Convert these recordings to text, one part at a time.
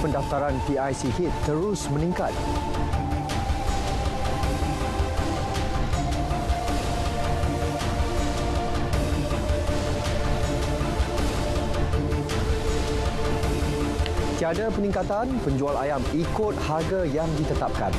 pendaftaran PIC Kids terus meningkat. Tiada peningkatan, penjual ayam ikut harga yang ditetapkan.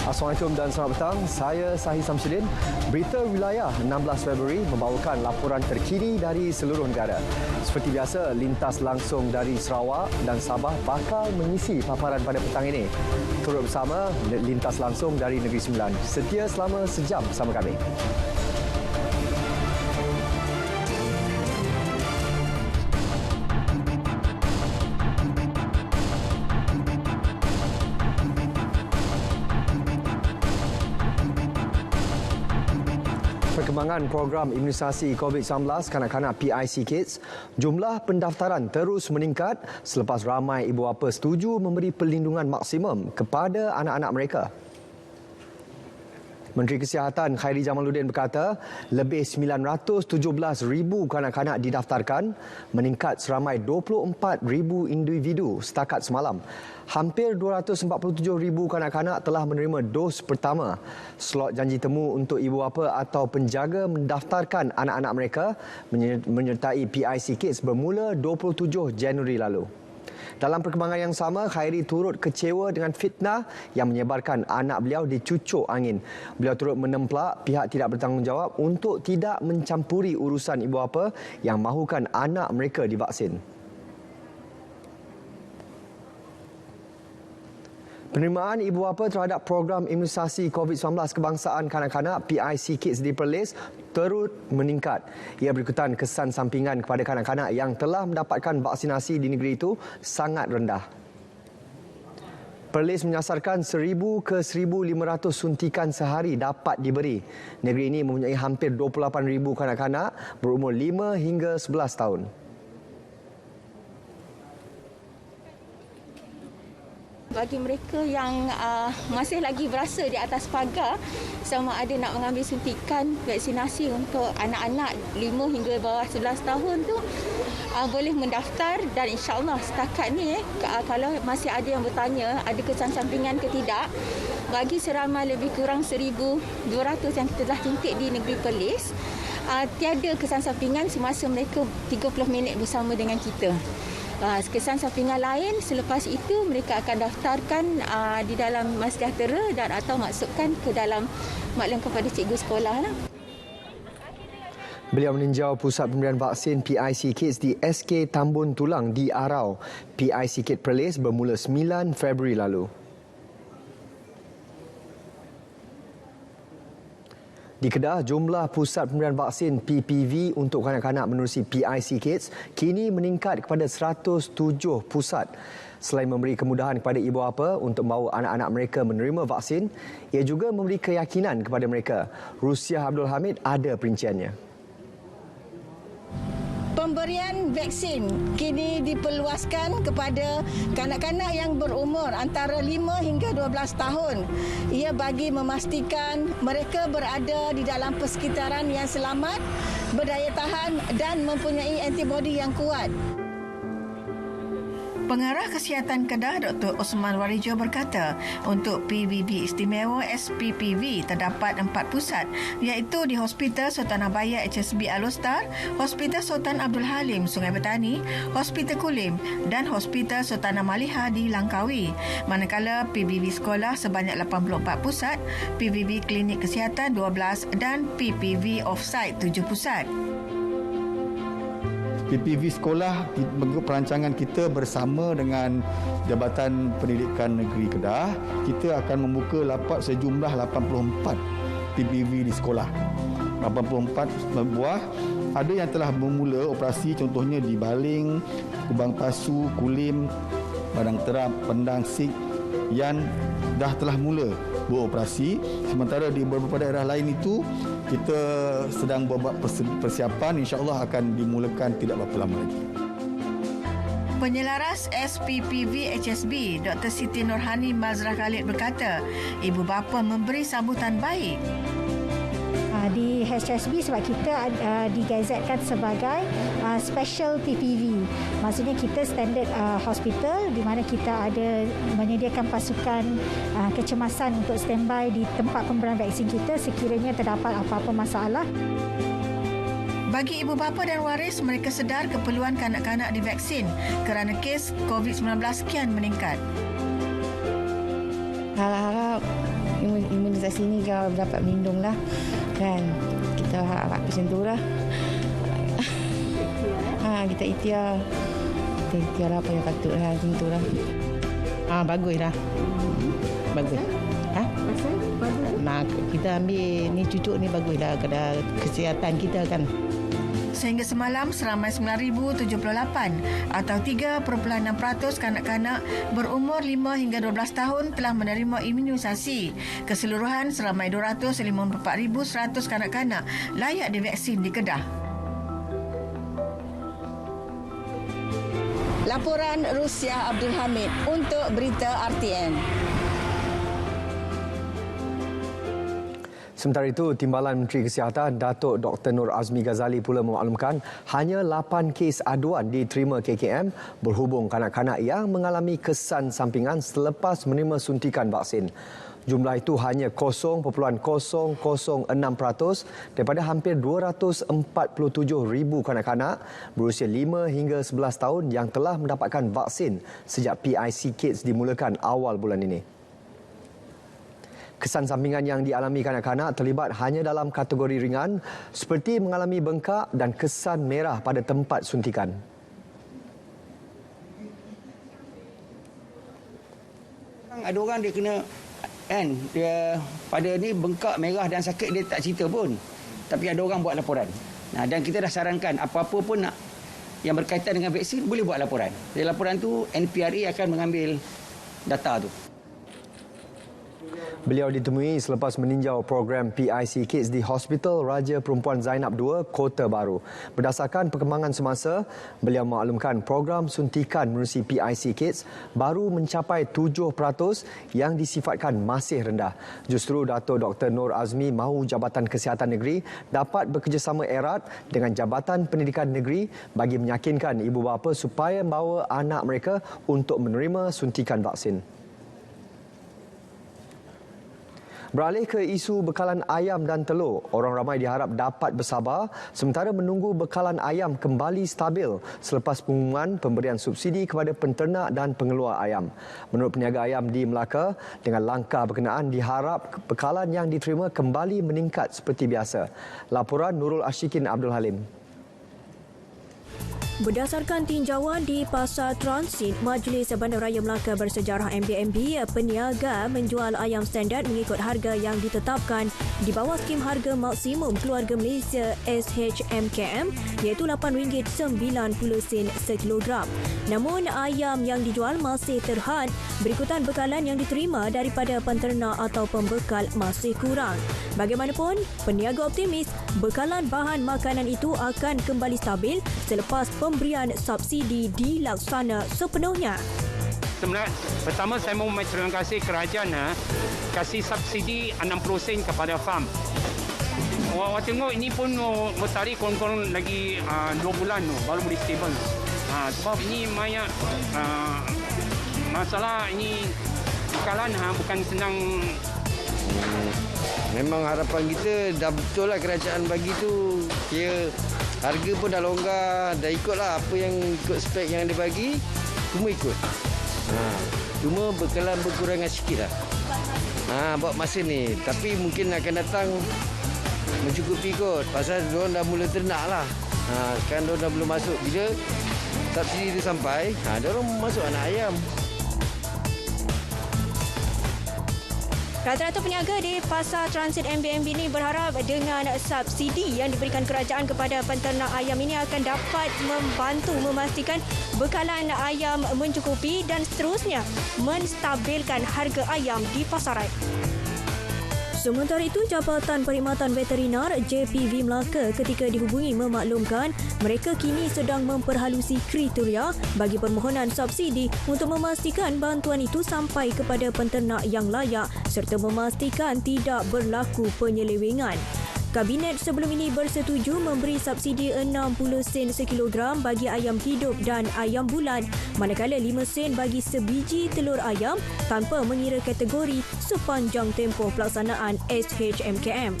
Assalamualaikum dan selamat petang. Saya Sahih Samsudin. Berita Wilayah 16 Februari membawakan laporan terkini dari seluruh negara. Seperti biasa, lintas langsung dari Sarawak dan Sabah bakal mengisi paparan pada petang ini. Turut bersama lintas langsung dari Negeri Sembilan. Setia selama sejam bersama kami. Perkembangan program imunisasi COVID-19 kanak-kanak PIC Kids, jumlah pendaftaran terus meningkat selepas ramai ibu bapa setuju memberi perlindungan maksimum kepada anak-anak mereka. Menteri Kesihatan Khairi Jamaluddin berkata, lebih 917,000 kanak-kanak didaftarkan, meningkat seramai 24,000 individu setakat semalam. Hampir 247,000 kanak-kanak telah menerima dos pertama. Slot janji temu untuk ibu bapa atau penjaga mendaftarkan anak-anak mereka menyertai PIC Kids bermula 27 Januari lalu. Dalam perkembangan yang sama, Khairi turut kecewa dengan fitnah yang menyebarkan anak beliau dicucuk angin. Beliau turut menemplak pihak tidak bertanggungjawab untuk tidak mencampuri urusan ibu bapa yang mahukan anak mereka divaksin. Penerimaan ibu bapa terhadap program imunisasi COVID-19 kebangsaan kanak-kanak PIC Kids di Perlis turut meningkat. Ia berikutan kesan sampingan kepada kanak-kanak yang telah mendapatkan vaksinasi di negeri itu sangat rendah. Perlis menyasarkan 1,000 ke 1,500 suntikan sehari dapat diberi. Negeri ini mempunyai hampir 28,000 kanak-kanak berumur 5 hingga 11 tahun. Bagi mereka yang masih lagi berasa di atas pagar sama ada nak mengambil suntikan vaksinasi untuk anak-anak 5 hingga bawah 11 tahun tu boleh mendaftar dan insya-Allah setakat ni kalau masih ada yang bertanya ada kesan sampingan ke tidak, bagi seramai lebih kurang 1,200 yang kita telah suntik di negeri Perlis, tiada kesan sampingan semasa mereka 30 minit bersama dengan kita. Kesan sampingan lain selepas itu mereka akan daftarkan di dalam MySejahtera dan atau masukkan ke dalam maklum kepada cikgu sekolah lah. Beliau meninjau pusat pemberian vaksin PIC Kids di SK Tambun Tulang di Arau. PIC Kids Perlis bermula 9 Februari lalu. Di Kedah, jumlah pusat pemberian vaksin PPV untuk kanak-kanak menerusi PIC Kids kini meningkat kepada 107 pusat. Selain memberi kemudahan kepada ibu bapa untuk membawa anak-anak mereka menerima vaksin, ia juga memberi keyakinan kepada mereka. Rusiah Abdul Hamid ada perinciannya. Pemberian vaksin kini diperluaskan kepada kanak-kanak yang berumur antara 5 hingga 12 tahun. Ia bagi memastikan mereka berada di dalam persekitaran yang selamat, berdaya tahan dan mempunyai antibodi yang kuat. Pengarah Kesihatan Kedah Dr. Osman Warijo berkata, untuk PBB Istimewa SPPV terdapat 4 pusat iaitu di Hospital Sultan Abaya HSB Alostar, Hospital Sultan Abdul Halim Sungai Petani, Hospital Kulim dan Hospital Sultan Amaliha di Langkawi. Manakala PBB sekolah sebanyak 84 pusat, PBB Klinik Kesihatan 12 dan PPV Offsite 7 pusat. PPV sekolah perancangan kita bersama dengan Jabatan Pendidikan Negeri Kedah, kita akan membuka lapak sejumlah 84 PPV di sekolah. 84 buah Ada yang telah bermula operasi, contohnya di Baling, Kubang Pasu, Kulim, Padang Terap, Pendang, Sik yang dah telah mula beroperasi. Sementara di beberapa daerah lain itu kita sedang buat persiapan, insya-Allah akan dimulakan tidak berapa lama lagi. Penyelaras SPPV HSB Dr. Siti Nurhani Mazrah Khalid berkata, ibu bapa memberi sambutan baik. Di HSB sebab kita digazetkan sebagai special PPV. Maksudnya kita standard hospital di mana kita ada menyediakan pasukan kecemasan untuk standby di tempat pemberian vaksin kita sekiranya terdapat apa-apa masalah. Bagi ibu bapa dan waris, mereka sedar keperluan kanak-kanak divaksin kerana kes COVID-19 kian meningkat. Harap-harap imunisasi ini dapat melindunglah. Kan kita harap macam tu lah. Kita ikhtiar lah apa yang patut lah, macam tu lah. Baguslah. Bagus. Kita ambil ni cucuk ni baguslah kepada kesihatan kita kan. Sehingga semalam, seramai 9,078 atau 3.6% kanak-kanak berumur 5 hingga 12 tahun telah menerima imunisasi. Keseluruhan, seramai 254,100 kanak-kanak layak divaksin di Kedah. Laporan Rusiah Abdul Hamid untuk Berita RTN. Sementara itu, Timbalan Menteri Kesihatan Datuk Dr. Nur Azmi Ghazali pula memaklumkan hanya 8 kes aduan diterima KKM berhubung kanak-kanak yang mengalami kesan sampingan selepas menerima suntikan vaksin. Jumlah itu hanya 0.006% daripada hampir 247,000 kanak-kanak berusia 5 hingga 11 tahun yang telah mendapatkan vaksin sejak PIC Kids dimulakan awal bulan ini. Kesan sampingan yang dialami kanak-kanak terlibat hanya dalam kategori ringan seperti mengalami bengkak dan kesan merah pada tempat suntikan. Ada orang dia kena dia pada ni bengkak, merah dan sakit dia tak cerita pun. Tapi ada orang buat laporan. Dan kita dah sarankan apa-apa pun nak yang berkaitan dengan vaksin boleh buat laporan. Dari laporan tu NPRA akan mengambil data tu. Beliau ditemui selepas meninjau program PIC Kids di Hospital Raja Perempuan Zainab II, Kota Baru. Berdasarkan perkembangan semasa, beliau maklumkan program suntikan menerusi PIC Kids baru mencapai 7% yang disifatkan masih rendah. Justru Datuk Dr. Nur Azmi mahu Jabatan Kesihatan Negeri dapat bekerjasama erat dengan Jabatan Pendidikan Negeri bagi meyakinkan ibu bapa supaya membawa anak mereka untuk menerima suntikan vaksin. Beralih ke isu bekalan ayam dan telur, orang ramai diharap dapat bersabar sementara menunggu bekalan ayam kembali stabil selepas pengumuman pemberian subsidi kepada penternak dan pengeluar ayam. Menurut peniaga ayam di Melaka, dengan langkah berkenaan diharap bekalan yang diterima kembali meningkat seperti biasa. Laporan Nurul Ashikin Abdul Halim. Berdasarkan tinjauan di Pasar Transit Majlis Bandaraya Melaka Bersejarah MBMB, peniaga menjual ayam standard mengikut harga yang ditetapkan di bawah skim harga maksimum keluarga Malaysia SHMKM iaitu RM8.90 sekilogram. Namun ayam yang dijual masih terhad berikutan bekalan yang diterima daripada penternak atau pembekal masih kurang. Bagaimanapun, peniaga optimis bekalan bahan makanan itu akan kembali stabil selepas pemberian subsidi dilaksana sepenuhnya. Sebenarnya, pertama saya mau terima kasih kerajaan kasih subsidi 60% kepada farm. Awak tengok ini pun tarik kurang-kurang lagi 2 bulan baru boleh stable. Sebab ini banyak masalah ini bekalan bukan senang. Memang harapan kita dah betul lah kerajaan bagi tu. Kira harga pun dah longgar, dah ikutlah apa yang ikut spek yang dia bagi, semua ikut. Cuma bekalan berkurangan sikit lah. Buat masa ni. Tapi mungkin akan datang mencukupi kot. Pasal diorang dah mula ternak lah. Sekarang diorang dah belum masuk. Bila subsidi tu sampai, diorang masuk anak ayam. Rata-rata peniaga di Pasar Transit MBMB ini berharap dengan subsidi yang diberikan kerajaan kepada penternak ayam ini akan dapat membantu memastikan bekalan ayam mencukupi dan seterusnya menstabilkan harga ayam di pasaran. Sementara itu, Jabatan Perkhidmatan Veterinar JPV Melaka ketika dihubungi memaklumkan mereka kini sedang memperhalusi kriteria bagi permohonan subsidi untuk memastikan bantuan itu sampai kepada penternak yang layak serta memastikan tidak berlaku penyelewengan. Kabinet sebelum ini bersetuju memberi subsidi 60 sen sekilogram bagi ayam hidup dan ayam bulan, manakala 5 sen bagi sebiji telur ayam tanpa mengira kategori sepanjang tempoh pelaksanaan SHMKM.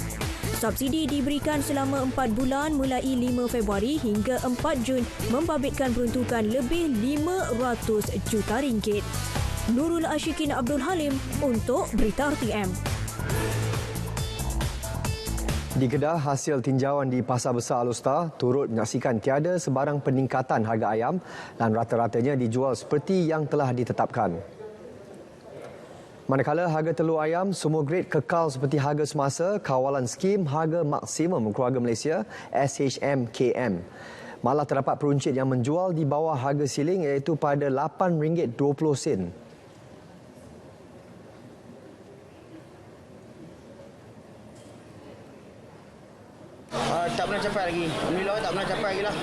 Subsidi diberikan selama 4 bulan mulai 5 Februari hingga 4 Jun membabitkan peruntukan lebih RM500 juta. Nurul Ashikin Abdul Halim untuk Berita RTM. Di Kedah, hasil tinjauan di Pasar Besar Alor turut menyaksikan tiada sebarang peningkatan harga ayam dan rata-ratanya dijual seperti yang telah ditetapkan. Manakala harga telur ayam semua grade kekal seperti harga semasa kawalan skim harga maksimum keluarga Malaysia SHMKM. Malah terdapat peruncit yang menjual di bawah harga siling iaitu pada RM8.20. Tak pernah capai lagi. Alhamdulillah tak pernah capai lagi lah.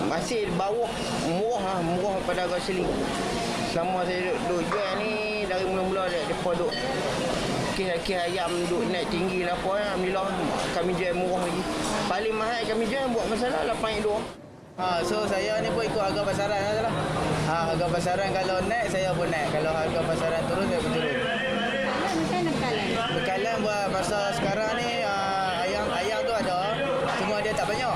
Masih bawah murah pada harga siling. Selama saya duduk jual ni dari mula-mula depa duduk kes ayam duduk naik tinggi lah apa. Alhamdulillah kami jual murah lagi. Paling mahal kami jual buat masalah RM8.2. So saya ni pun ikut harga pasaran sajalah. Harga pasaran kalau naik saya pun naik. Kalau harga pasaran turun saya pun turun. Macam mana bekalan? Bekalan buat masa sekarang ni ayam tu ada, cuma dia tak banyak.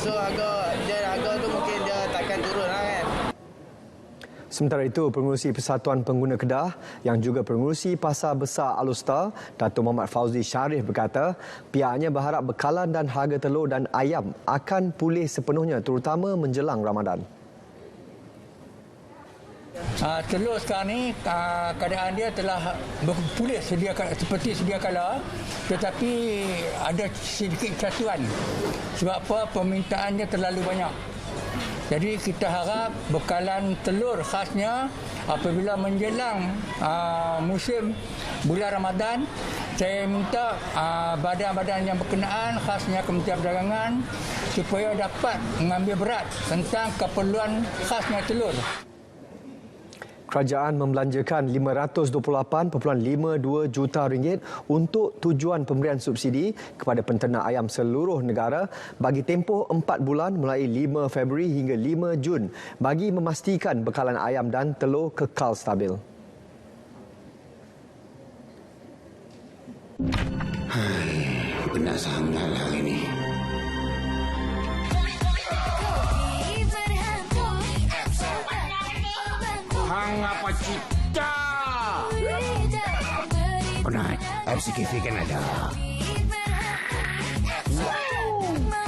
So harga tu mungkin dia takkan turun lah kan. Sementara itu, Pengerusi Persatuan Pengguna Kedah yang juga Pengerusi Pasar Besar Alor, Dato' Muhammad Fauzi Sharif berkata, pihaknya berharap bekalan dan harga telur dan ayam akan pulih sepenuhnya terutama menjelang Ramadan. Telur sekarang ni keadaan dia telah pulih seperti sedia kala, tetapi ada sedikit kesatuan. Sebab apa? Permintaannya terlalu banyak. Jadi kita harap bekalan telur khasnya apabila menjelang musim bulan Ramadan, saya minta badan-badan yang berkenaan khasnya Kementerian Perdagangan supaya dapat mengambil berat tentang keperluan khasnya telur. Kerajaan membelanjakan RM528.52 juta untuk tujuan pemberian subsidi kepada penternak ayam seluruh negara bagi tempoh 4 bulan mulai 5 Februari hingga 5 Jun bagi memastikan bekalan ayam dan telur kekal stabil. Benar sangat hari ini. Hang apa cita? Penat, FCKV kan ada.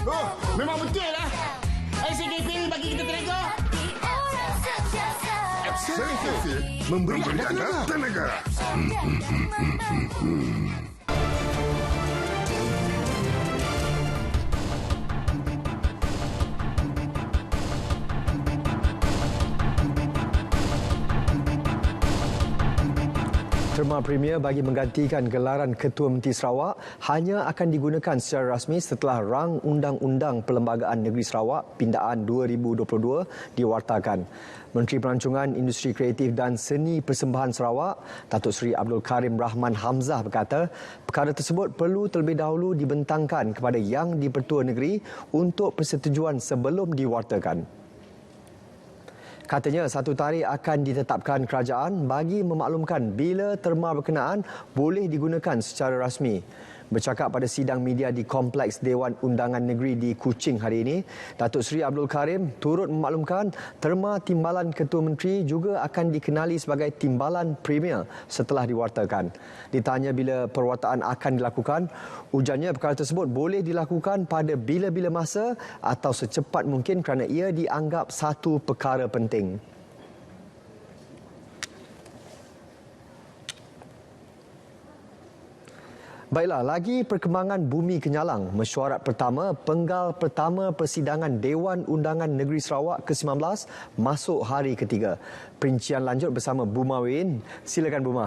Oh, memang betul lah. FCKV bagi kita tenaga. FCKV memberi anda tenaga. Terma Premier bagi menggantikan gelaran Ketua Menteri Sarawak hanya akan digunakan secara rasmi setelah rang Undang-Undang Perlembagaan Negeri Sarawak Pindaan 2022 diwartakan. Menteri Pelancongan Industri Kreatif dan Seni Persembahan Sarawak, Datuk Seri Abdul Karim Rahman Hamzah berkata, perkara tersebut perlu terlebih dahulu dibentangkan kepada Yang di-Pertua Negeri untuk persetujuan sebelum diwartakan. Katanya satu tarikh akan ditetapkan kerajaan bagi memaklumkan bila terma berkenaan boleh digunakan secara rasmi. Bercakap pada sidang media di Kompleks Dewan Undangan Negeri di Kuching hari ini, Datuk Seri Abdul Karim turut memaklumkan terma timbalan Ketua Menteri juga akan dikenali sebagai timbalan premier setelah diwartakan. Ditanya bila perwataan akan dilakukan, ujarnya perkara tersebut boleh dilakukan pada bila-bila masa atau secepat mungkin kerana ia dianggap satu perkara penting. Baiklah, lagi perkembangan bumi kenyalang. Mesyuarat pertama, penggal pertama persidangan Dewan Undangan Negeri Sarawak ke-19 masuk hari ketiga. Perincian lanjut bersama Buma Win. Silakan Buma.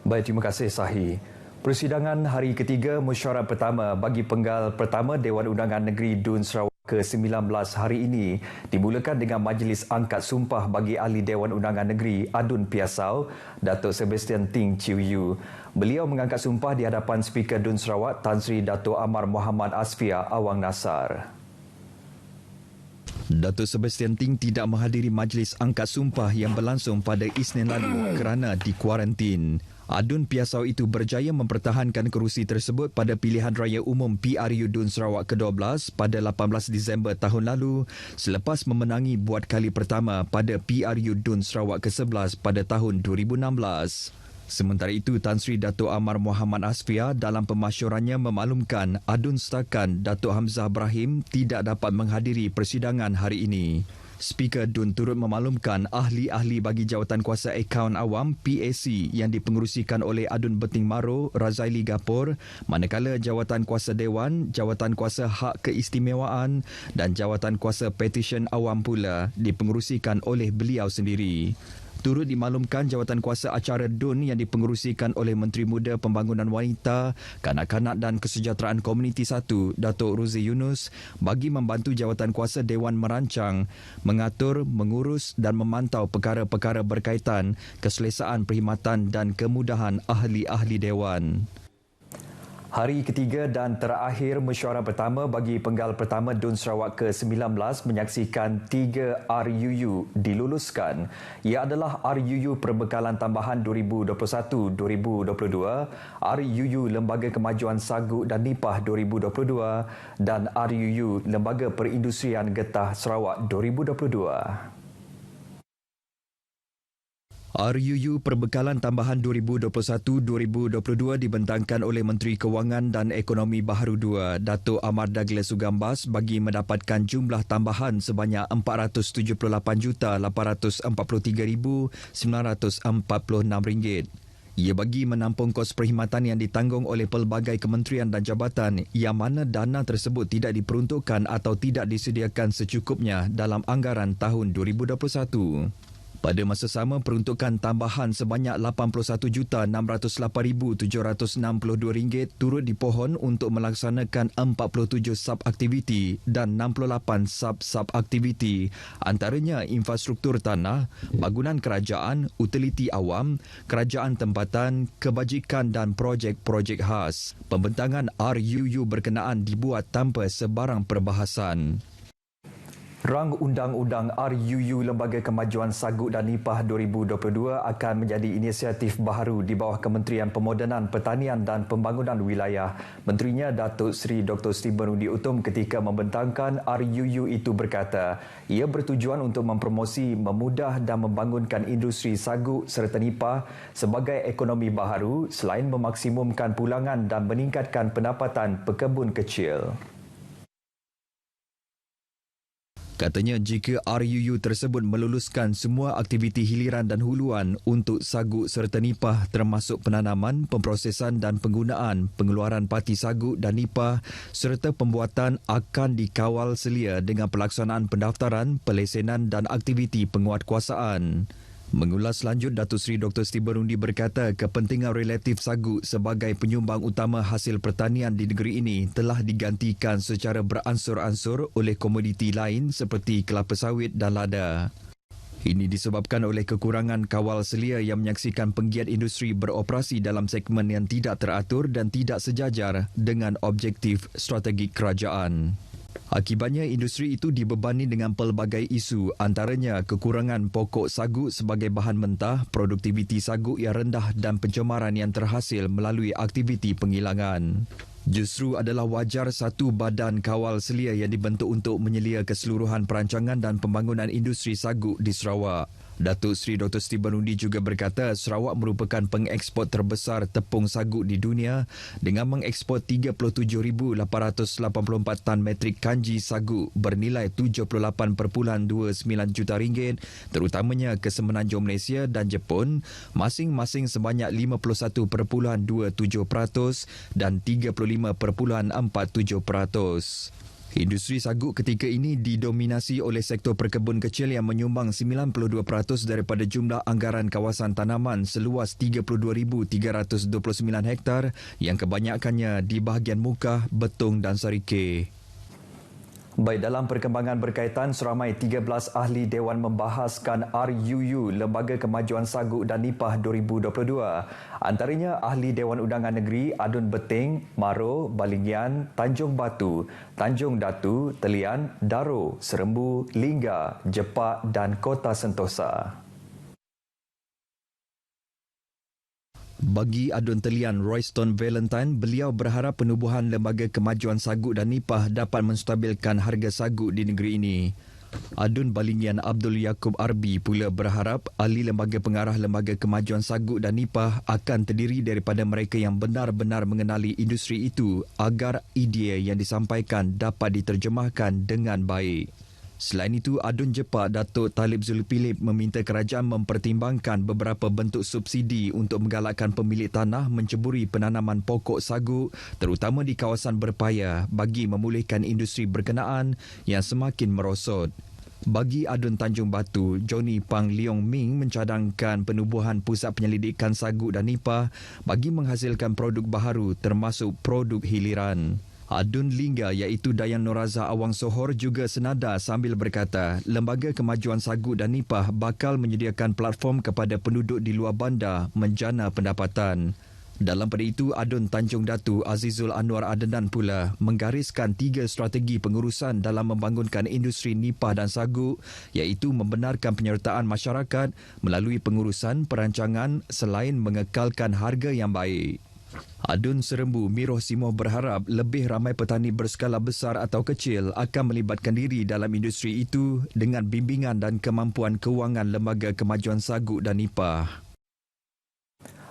Baik, terima kasih Sahi. Persidangan hari ketiga mesyuarat pertama bagi penggal pertama Dewan Undangan Negeri Dun Sarawak ke-19 hari ini dimulakan dengan majlis angkat sumpah bagi ahli Dewan Undangan Negeri Adun Piasau, Datuk Sebastian Ting Chiu Yu. Beliau mengangkat sumpah di hadapan Speaker Dun Sarawak Tan Sri Dato' Amar Muhammad Asfia Awang Nasar. Datuk Sebastian Ting tidak menghadiri majlis angkat sumpah yang berlangsung pada Isnin lalu kerana dikuarantin. Adun Piasau itu berjaya mempertahankan kerusi tersebut pada pilihan raya umum PRU Dun Sarawak ke-12 pada 18 Disember tahun lalu selepas memenangi buat kali pertama pada PRU Dun Sarawak ke-11 pada tahun 2016. Sementara itu, Tan Sri Dato' Amar Muhammad Asfia dalam pemasyurannya memaklumkan Adun setakan Datuk Hamzah Ibrahim tidak dapat menghadiri persidangan hari ini. Speaker Dun turut memaklumkan ahli-ahli bagi jawatan kuasa akaun awam PAC yang dipengerusikan oleh Adun Beting Maro, Razaili Gapur, manakala jawatan kuasa Dewan, jawatan kuasa hak keistimewaan dan jawatan kuasa petisyen awam pula dipengerusikan oleh beliau sendiri. Turut dimaklumkan jawatan kuasa acara DUN yang dipengerusikan oleh Menteri Muda Pembangunan Wanita, Kanak-kanak dan Kesejahteraan Komuniti 1, Datuk Ruzi Yunus, bagi membantu jawatan kuasa Dewan merancang, mengatur, mengurus dan memantau perkara-perkara berkaitan keselesaan perkhidmatan dan kemudahan ahli-ahli Dewan. Hari ketiga dan terakhir mesyuarat pertama bagi penggal pertama Dun Sarawak ke-19 menyaksikan 3 RUU diluluskan. Ia adalah RUU Perbekalan Tambahan 2021-2022, RUU Lembaga Kemajuan Sagu dan Nipah 2022 dan RUU Lembaga Perindustrian Getah Sarawak 2022. RUU Perbekalan Tambahan 2021-2022 dibentangkan oleh Menteri Kewangan dan Ekonomi Baharu II, Dato' Amar Douglas Sugambas bagi mendapatkan jumlah tambahan sebanyak RM478,843,946. Ia bagi menampung kos perkhidmatan yang ditanggung oleh pelbagai kementerian dan jabatan yang mana dana tersebut tidak diperuntukkan atau tidak disediakan secukupnya dalam anggaran tahun 2021. Pada masa sama, peruntukan tambahan sebanyak RM86,608,762 turut dipohon untuk melaksanakan 47 sub-aktiviti dan 68 sub-aktiviti, antaranya infrastruktur tanah, bangunan kerajaan, utiliti awam, kerajaan tempatan, kebajikan dan projek-projek khas. Pembentangan RUU berkenaan dibuat tanpa sebarang perbahasan. Rang Undang-Undang RUU Lembaga Kemajuan Sagu dan Nipah 2022 akan menjadi inisiatif baharu di bawah Kementerian Pemodenan Pertanian dan Pembangunan Wilayah. Menterinya Datuk Seri Dr. Stephen Rudi Utom ketika membentangkan RUU itu berkata, ia bertujuan untuk mempromosi, memudah dan membangunkan industri sagu serta nipah sebagai ekonomi baharu selain memaksimumkan pulangan dan meningkatkan pendapatan pekebun kecil. Katanya jika RUU tersebut meluluskan semua aktiviti hiliran dan huluan untuk sagu serta nipah termasuk penanaman, pemprosesan dan penggunaan, pengeluaran parti sagu dan nipah serta pembuatan akan dikawal selia dengan pelaksanaan pendaftaran, pelesenan dan aktiviti penguatkuasaan. Mengulas lanjut, Datuk Seri Dr. Stephen Rudi berkata kepentingan relatif sagu sebagai penyumbang utama hasil pertanian di negeri ini telah digantikan secara beransur-ansur oleh komoditi lain seperti kelapa sawit dan lada. Ini disebabkan oleh kekurangan kawal selia yang menyaksikan penggiat industri beroperasi dalam segmen yang tidak teratur dan tidak sejajar dengan objektif strategik kerajaan. Akibatnya, industri itu dibebani dengan pelbagai isu, antaranya kekurangan pokok sagu sebagai bahan mentah, produktiviti sagu yang rendah dan pencemaran yang terhasil melalui aktiviti penghilangan. Justru adalah wajar satu badan kawal selia yang dibentuk untuk menyelia keseluruhan perancangan dan pembangunan industri sagu di Sarawak. Datuk Seri Dr. Stephen Rudy juga berkata Sarawak merupakan pengeksport terbesar tepung sagu di dunia dengan mengeksport 37,884 tan metrik kanji sagu bernilai 78.29 juta ringgit terutamanya ke Semenanjung Malaysia dan Jepun masing-masing sebanyak 51.27% dan 35.47%. Industri sagu ketika ini didominasi oleh sektor perkebun kecil yang menyumbang 92% daripada jumlah anggaran kawasan tanaman seluas 32,329 hektar yang kebanyakannya di bahagian Mukah, Betong dan Sarike. Baik, dalam perkembangan berkaitan, seramai 13 ahli Dewan membahaskan RUU Lembaga Kemajuan Sagu dan Nipah 2022. Antaranya Ahli Dewan Undangan Negeri Adun Beting, Maro, Balingian, Tanjung Batu, Tanjung Datu, Telian, Daro, Serembu, Lingga, Jepak dan Kota Sentosa. Bagi Adun Telian Royston Valentine, beliau berharap penubuhan Lembaga Kemajuan Sagu dan Nipah dapat menstabilkan harga sagu di negeri ini. Adun Balingian Abdul Yaakob Arbi pula berharap ahli lembaga pengarah Lembaga Kemajuan Sagu dan Nipah akan terdiri daripada mereka yang benar-benar mengenali industri itu agar idea yang disampaikan dapat diterjemahkan dengan baik. Selain itu, Adun Jepak Datuk Talib Zulkifli meminta kerajaan mempertimbangkan beberapa bentuk subsidi untuk menggalakkan pemilik tanah menceburi penanaman pokok sagu terutama di kawasan berpaya bagi memulihkan industri berkenaan yang semakin merosot. Bagi Adun Tanjung Batu, Johnny Pang Leong Ming mencadangkan penubuhan pusat penyelidikan sagu dan nipah bagi menghasilkan produk baharu termasuk produk hiliran. Adun Lingga iaitu Dayan Noraza Awang Sohor juga senada sambil berkata Lembaga Kemajuan Sagu dan Nipah bakal menyediakan platform kepada penduduk di luar bandar menjana pendapatan. Dalam pada itu, Adun Tanjung Datu Azizul Anwar Adenan pula menggariskan 3 strategi pengurusan dalam membangunkan industri nipah dan sagu iaitu membenarkan penyertaan masyarakat melalui pengurusan perancangan selain mengekalkan harga yang baik. Adun Serembu Miroh Simoh berharap lebih ramai petani berskala besar atau kecil akan melibatkan diri dalam industri itu dengan bimbingan dan kemampuan kewangan Lembaga Kemajuan Sagu dan Nipah.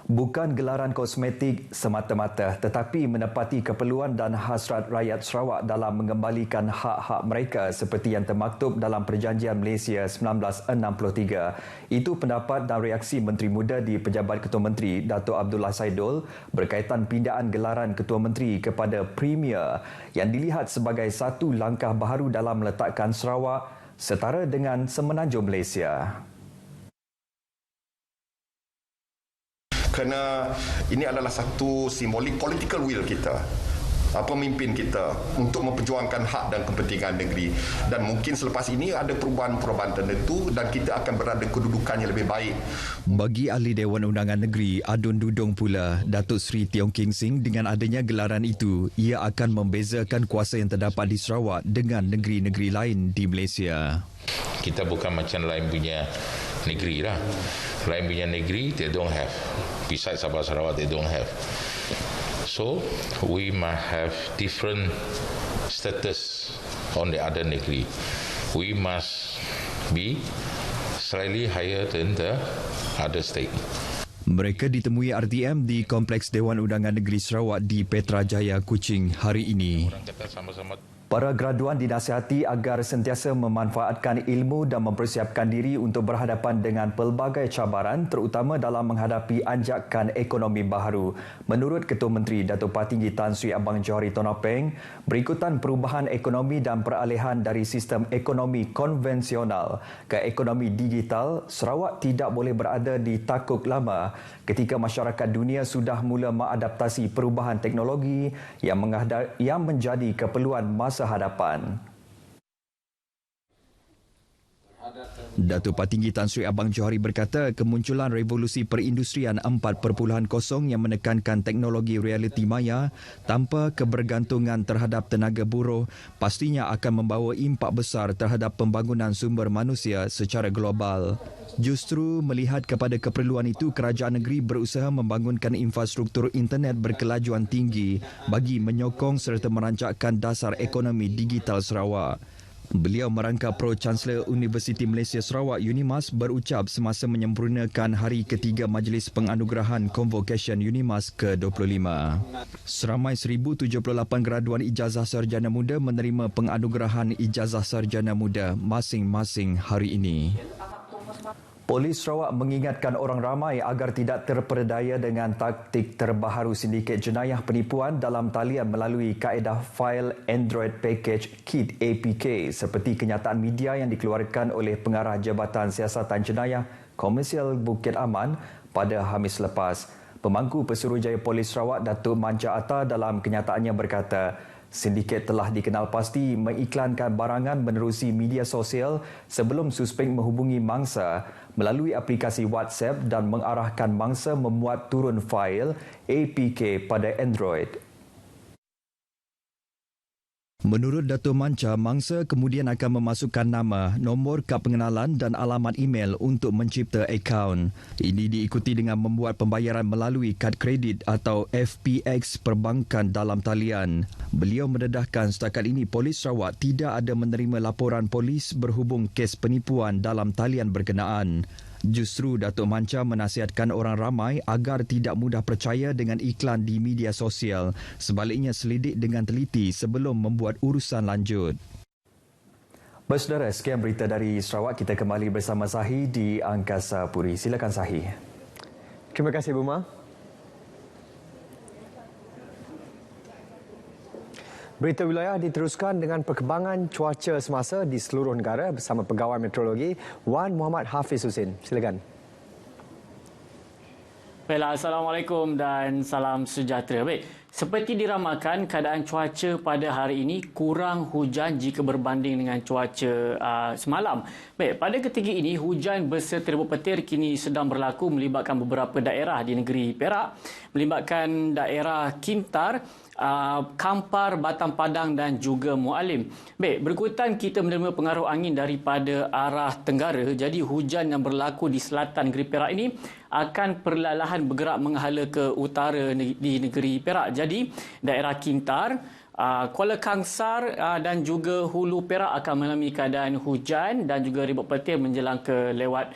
Bukan gelaran kosmetik semata-mata tetapi menepati keperluan dan hasrat rakyat Sarawak dalam mengembalikan hak-hak mereka seperti yang termaktub dalam Perjanjian Malaysia 1963. Itu pendapat dan reaksi Menteri Muda di Pejabat Ketua Menteri Dato' Abdullah Saidul berkaitan pindaan gelaran Ketua Menteri kepada Premier yang dilihat sebagai satu langkah baharu dalam meletakkan Sarawak setara dengan Semenanjung Malaysia. Kerana ini adalah satu simbolik political will kita, pemimpin kita untuk memperjuangkan hak dan kepentingan negeri. Dan mungkin selepas ini ada perubahan-perubahan tertentu dan kita akan berada kedudukan yang lebih baik. Bagi Ahli Dewan Undangan Negeri Adun Dudung pula, Datuk Seri Tiong King Sing, dengan adanya gelaran itu, ia akan membezakan kuasa yang terdapat di Sarawak dengan negeri-negeri lain di Malaysia. Kita bukan macam lain punya negeri lah. Lain punya negeri, they don't have. Besides Sabah Sarawak, they don't have. So, we must have different status on the other negeri. We must be slightly higher than the other state. Mereka ditemui RTM di Kompleks Dewan Undangan Negeri Sarawak di Petrajaya, Kuching hari ini. Para graduan dinasihati agar sentiasa memanfaatkan ilmu dan mempersiapkan diri untuk berhadapan dengan pelbagai cabaran terutama dalam menghadapi anjakan ekonomi baharu. Menurut Ketua Menteri Datuk Patinggi Tan Sri Abang Johari Tonopeng, berikutan perubahan ekonomi dan peralihan dari sistem ekonomi konvensional ke ekonomi digital, Sarawak tidak boleh berada di takuk lama ketika masyarakat dunia sudah mula mengadaptasi perubahan teknologi yang menjadi keperluan masa hadapan. Datuk Patinggi Tan Sri Abang Johari berkata kemunculan revolusi perindustrian 4.0 yang menekankan teknologi realiti maya tanpa kebergantungan terhadap tenaga buruh pastinya akan membawa impak besar terhadap pembangunan sumber manusia secara global. Justru melihat kepada keperluan itu, kerajaan negeri berusaha membangunkan infrastruktur internet berkelajuan tinggi bagi menyokong serta merancangkan dasar ekonomi digital Sarawak. Beliau merangkap Pro-Chancellor Universiti Malaysia Sarawak UNIMAS berucap semasa menyempurnakan hari ketiga Majlis Penganugerahan Convocation UNIMAS ke-25. Seramai 1,078 graduan ijazah sarjana muda menerima penganugerahan ijazah sarjana muda masing-masing hari ini. Polis Sarawak mengingatkan orang ramai agar tidak terperdaya dengan taktik terbaru sindiket jenayah penipuan dalam talian melalui kaedah fail Android Package Kit APK seperti kenyataan media yang dikeluarkan oleh Pengarah Jabatan Siasatan Jenayah Komersial Bukit Aman pada Khamis lepas. Pemangku Pesuruhjaya Polis Sarawak Datuk Manja Atta dalam kenyataannya berkata, sindiket telah dikenal pasti mengiklankan barangan menerusi media sosial sebelum suspek menghubungi mangsa melalui aplikasi WhatsApp dan mengarahkan mangsa memuat turun fail APK pada Android. Menurut Datuk Manca, mangsa kemudian akan memasukkan nama, nombor kad pengenalan dan alamat email untuk mencipta akaun. Ini diikuti dengan membuat pembayaran melalui kad kredit atau FPX perbankan dalam talian. Beliau mendedahkan setakat ini Polis Sarawak tidak ada menerima laporan polis berhubung kes penipuan dalam talian berkenaan. Justru Datuk Manca menasihatkan orang ramai agar tidak mudah percaya dengan iklan di media sosial. Sebaliknya selidik dengan teliti sebelum membuat urusan lanjut. Saudara, sekian berita dari Sarawak. Kita kembali bersama Sahi di Angkasa Puri. Silakan Sahi. Terima kasih Buma. Berita wilayah diteruskan dengan perkembangan cuaca semasa di seluruh negara bersama Pegawai Meteorologi Wan Muhammad Hafiz Husin. Silakan. Baiklah, Assalamualaikum dan salam sejahtera. Baik, seperti diramalkan, keadaan cuaca pada hari ini kurang hujan jika berbanding dengan cuaca semalam. Baik, pada ketika ini, hujan berserta rebut petir kini sedang berlaku melibatkan beberapa daerah di negeri Perak, melibatkan daerah Kintar, Kampar, Batam Padang dan juga Mualim. Baik, berikutan kita menerima pengaruh angin daripada arah tenggara, jadi hujan yang berlaku di selatan negeri Perak ini akan perlahan-lahan bergerak menghala ke utara di negeri Perak. Jadi, daerah Kintar, Kuala Kangsar dan juga Hulu Perak akan mengalami keadaan hujan dan juga ribut petir menjelang ke lewat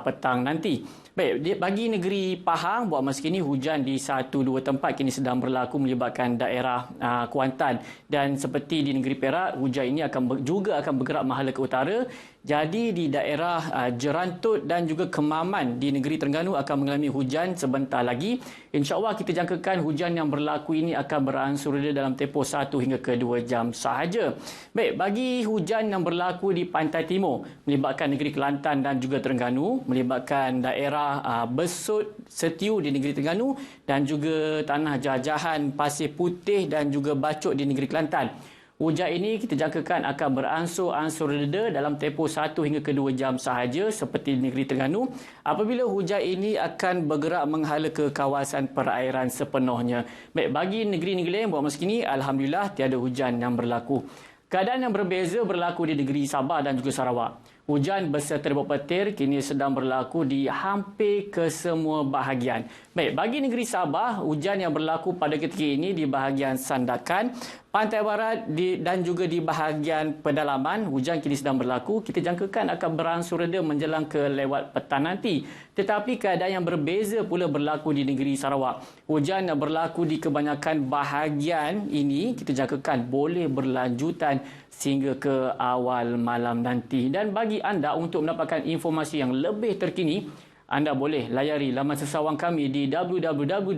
petang nanti. Baik, bagi negeri Pahang, buat masa kini hujan di 1-2 tempat kini sedang berlaku melibatkan daerah Kuantan. Dan seperti di negeri Perak, hujan ini juga akan bergerak menghala ke utara. Jadi di daerah Jerantut dan juga Kemaman di negeri Terengganu akan mengalami hujan sebentar lagi. InsyaAllah kita jangkakan hujan yang berlaku ini akan beransur reda dalam tempoh 1 hingga ke 2 jam sahaja. Baik, bagi hujan yang berlaku di pantai timur melibatkan negeri Kelantan dan juga Terengganu, melibatkan daerah Besut, Setiu di negeri Terengganu dan juga Tanah Jajahan, Pasir Putih dan juga Bacok di negeri Kelantan. Hujan ini kita jangkakan akan beransur-ansur reda dalam tempoh 1 hingga ke 2 jam sahaja seperti di negeri Terengganu. Apabila hujan ini akan bergerak menghala ke kawasan perairan sepenuhnya. Baik, bagi negeri-negeri lain buat masa kini, alhamdulillah tiada hujan yang berlaku. Keadaan yang berbeza berlaku di negeri Sabah dan juga Sarawak. Hujan berserta rebut petir kini sedang berlaku di hampir ke semua bahagian. Baik, bagi negeri Sabah, hujan yang berlaku pada ketika ini di bahagian Sandakan, Pantai Barat dan juga di bahagian pedalaman, hujan kini sedang berlaku. Kita jangkakan akan beransur reda menjelang ke lewat petang nanti. Tetapi keadaan yang berbeza pula berlaku di negeri Sarawak. Hujan yang berlaku di kebanyakan bahagian ini, kita jangkakan boleh berlanjutan sehingga ke awal malam nanti. Dan bagi anda untuk mendapatkan informasi yang lebih terkini, anda boleh layari laman sesawang kami di www.met.gov.my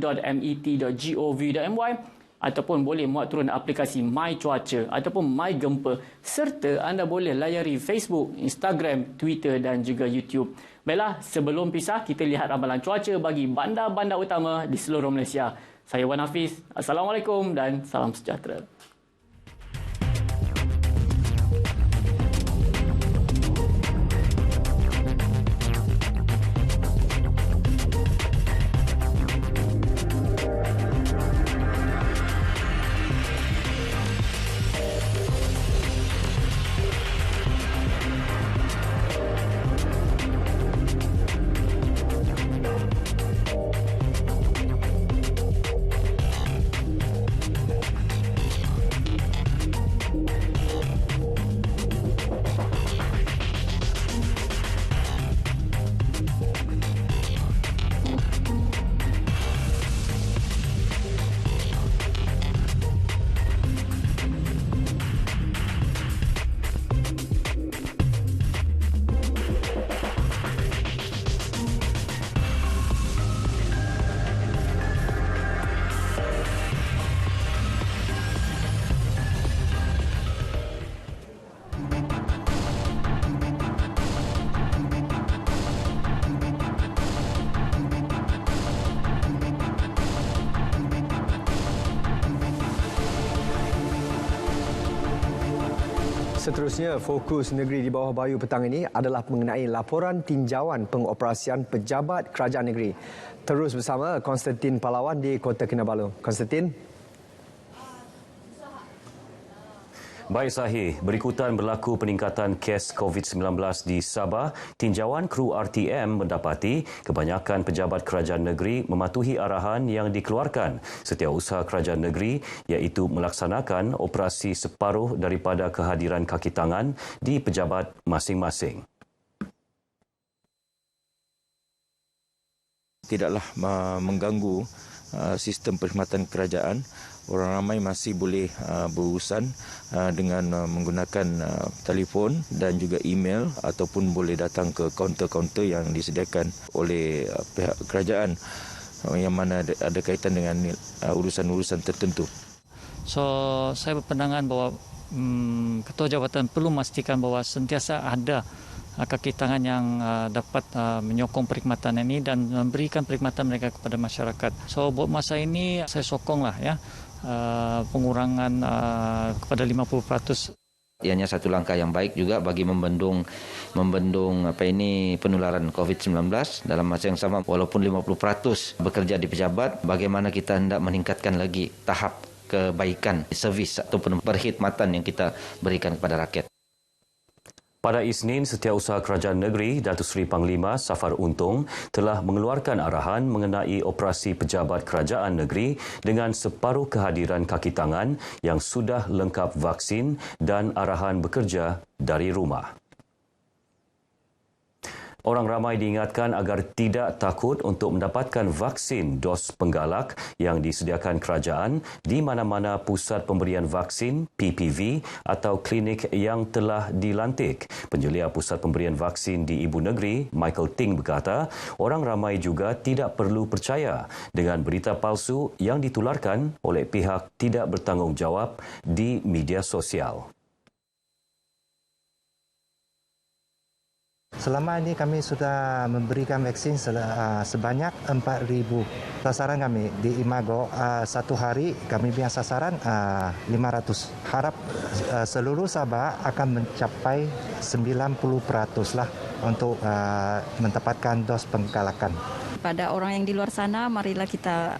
ataupun boleh muat turun aplikasi My Cuaca ataupun My Gempa, serta anda boleh layari Facebook, Instagram, Twitter dan juga YouTube. Baiklah, sebelum pisah kita lihat ramalan cuaca bagi bandar-bandar utama di seluruh Malaysia. Saya Wan Hafiz. Assalamualaikum dan salam sejahtera. Seterusnya, fokus negeri di bawah bayu petang ini adalah mengenai laporan tinjauan pengoperasian pejabat kerajaan negeri. Terus bersama Konstantin Pahlawan di Kota Kinabalu. Konstantin. Baik Sahih, berikutan berlaku peningkatan kes COVID-19 di Sabah, tinjauan kru RTM mendapati kebanyakan pejabat kerajaan negeri mematuhi arahan yang dikeluarkan setiausaha kerajaan negeri iaitu melaksanakan operasi separuh daripada kehadiran kaki tangan di pejabat masing-masing. Tidaklah mengganggu sistem perkhidmatan kerajaan. Orang ramai masih boleh berurusan dengan menggunakan telefon dan juga email ataupun boleh datang ke kaunter-kaunter yang disediakan oleh pihak kerajaan yang mana ada kaitan dengan urusan-urusan tertentu. So, saya berpandangan bahawa Ketua Jabatan perlu memastikan bahawa sentiasa ada kaki tangan yang dapat menyokong perkhidmatan ini dan memberikan perkhidmatan mereka kepada masyarakat. So, buat masa ini saya sokonglah ya pengurangan kepada 50%. Ianya satu langkah yang baik juga bagi membendung penularan COVID-19 dalam masa yang sama. Walaupun 50% bekerja di pejabat, bagaimana kita hendak meningkatkan lagi tahap kebaikan servis ataupun perkhidmatan yang kita berikan kepada rakyat. Pada Isnin, Setiausaha Kerajaan Negeri Datuk Seri Panglima Safar Untung telah mengeluarkan arahan mengenai operasi pejabat kerajaan negeri dengan separuh kehadiran kaki tangan yang sudah lengkap vaksin dan arahan bekerja dari rumah. Orang ramai diingatkan agar tidak takut untuk mendapatkan vaksin dos penggalak yang disediakan kerajaan di mana-mana pusat pemberian vaksin PPV atau klinik yang telah dilantik. Penyelia Pusat Pemberian Vaksin di Ibu Negeri, Michael Ting berkata, orang ramai juga tidak perlu percaya dengan berita palsu yang ditularkan oleh pihak tidak bertanggungjawab di media sosial. Selama ini kami sudah memberikan vaksin sebanyak 4,000. Sasaran kami di Imago satu hari kami punya sasaran 500. Harap seluruh Sabah akan mencapai 90% lah untuk mendapatkan dos penggalakan. Pada orang yang di luar sana, marilah kita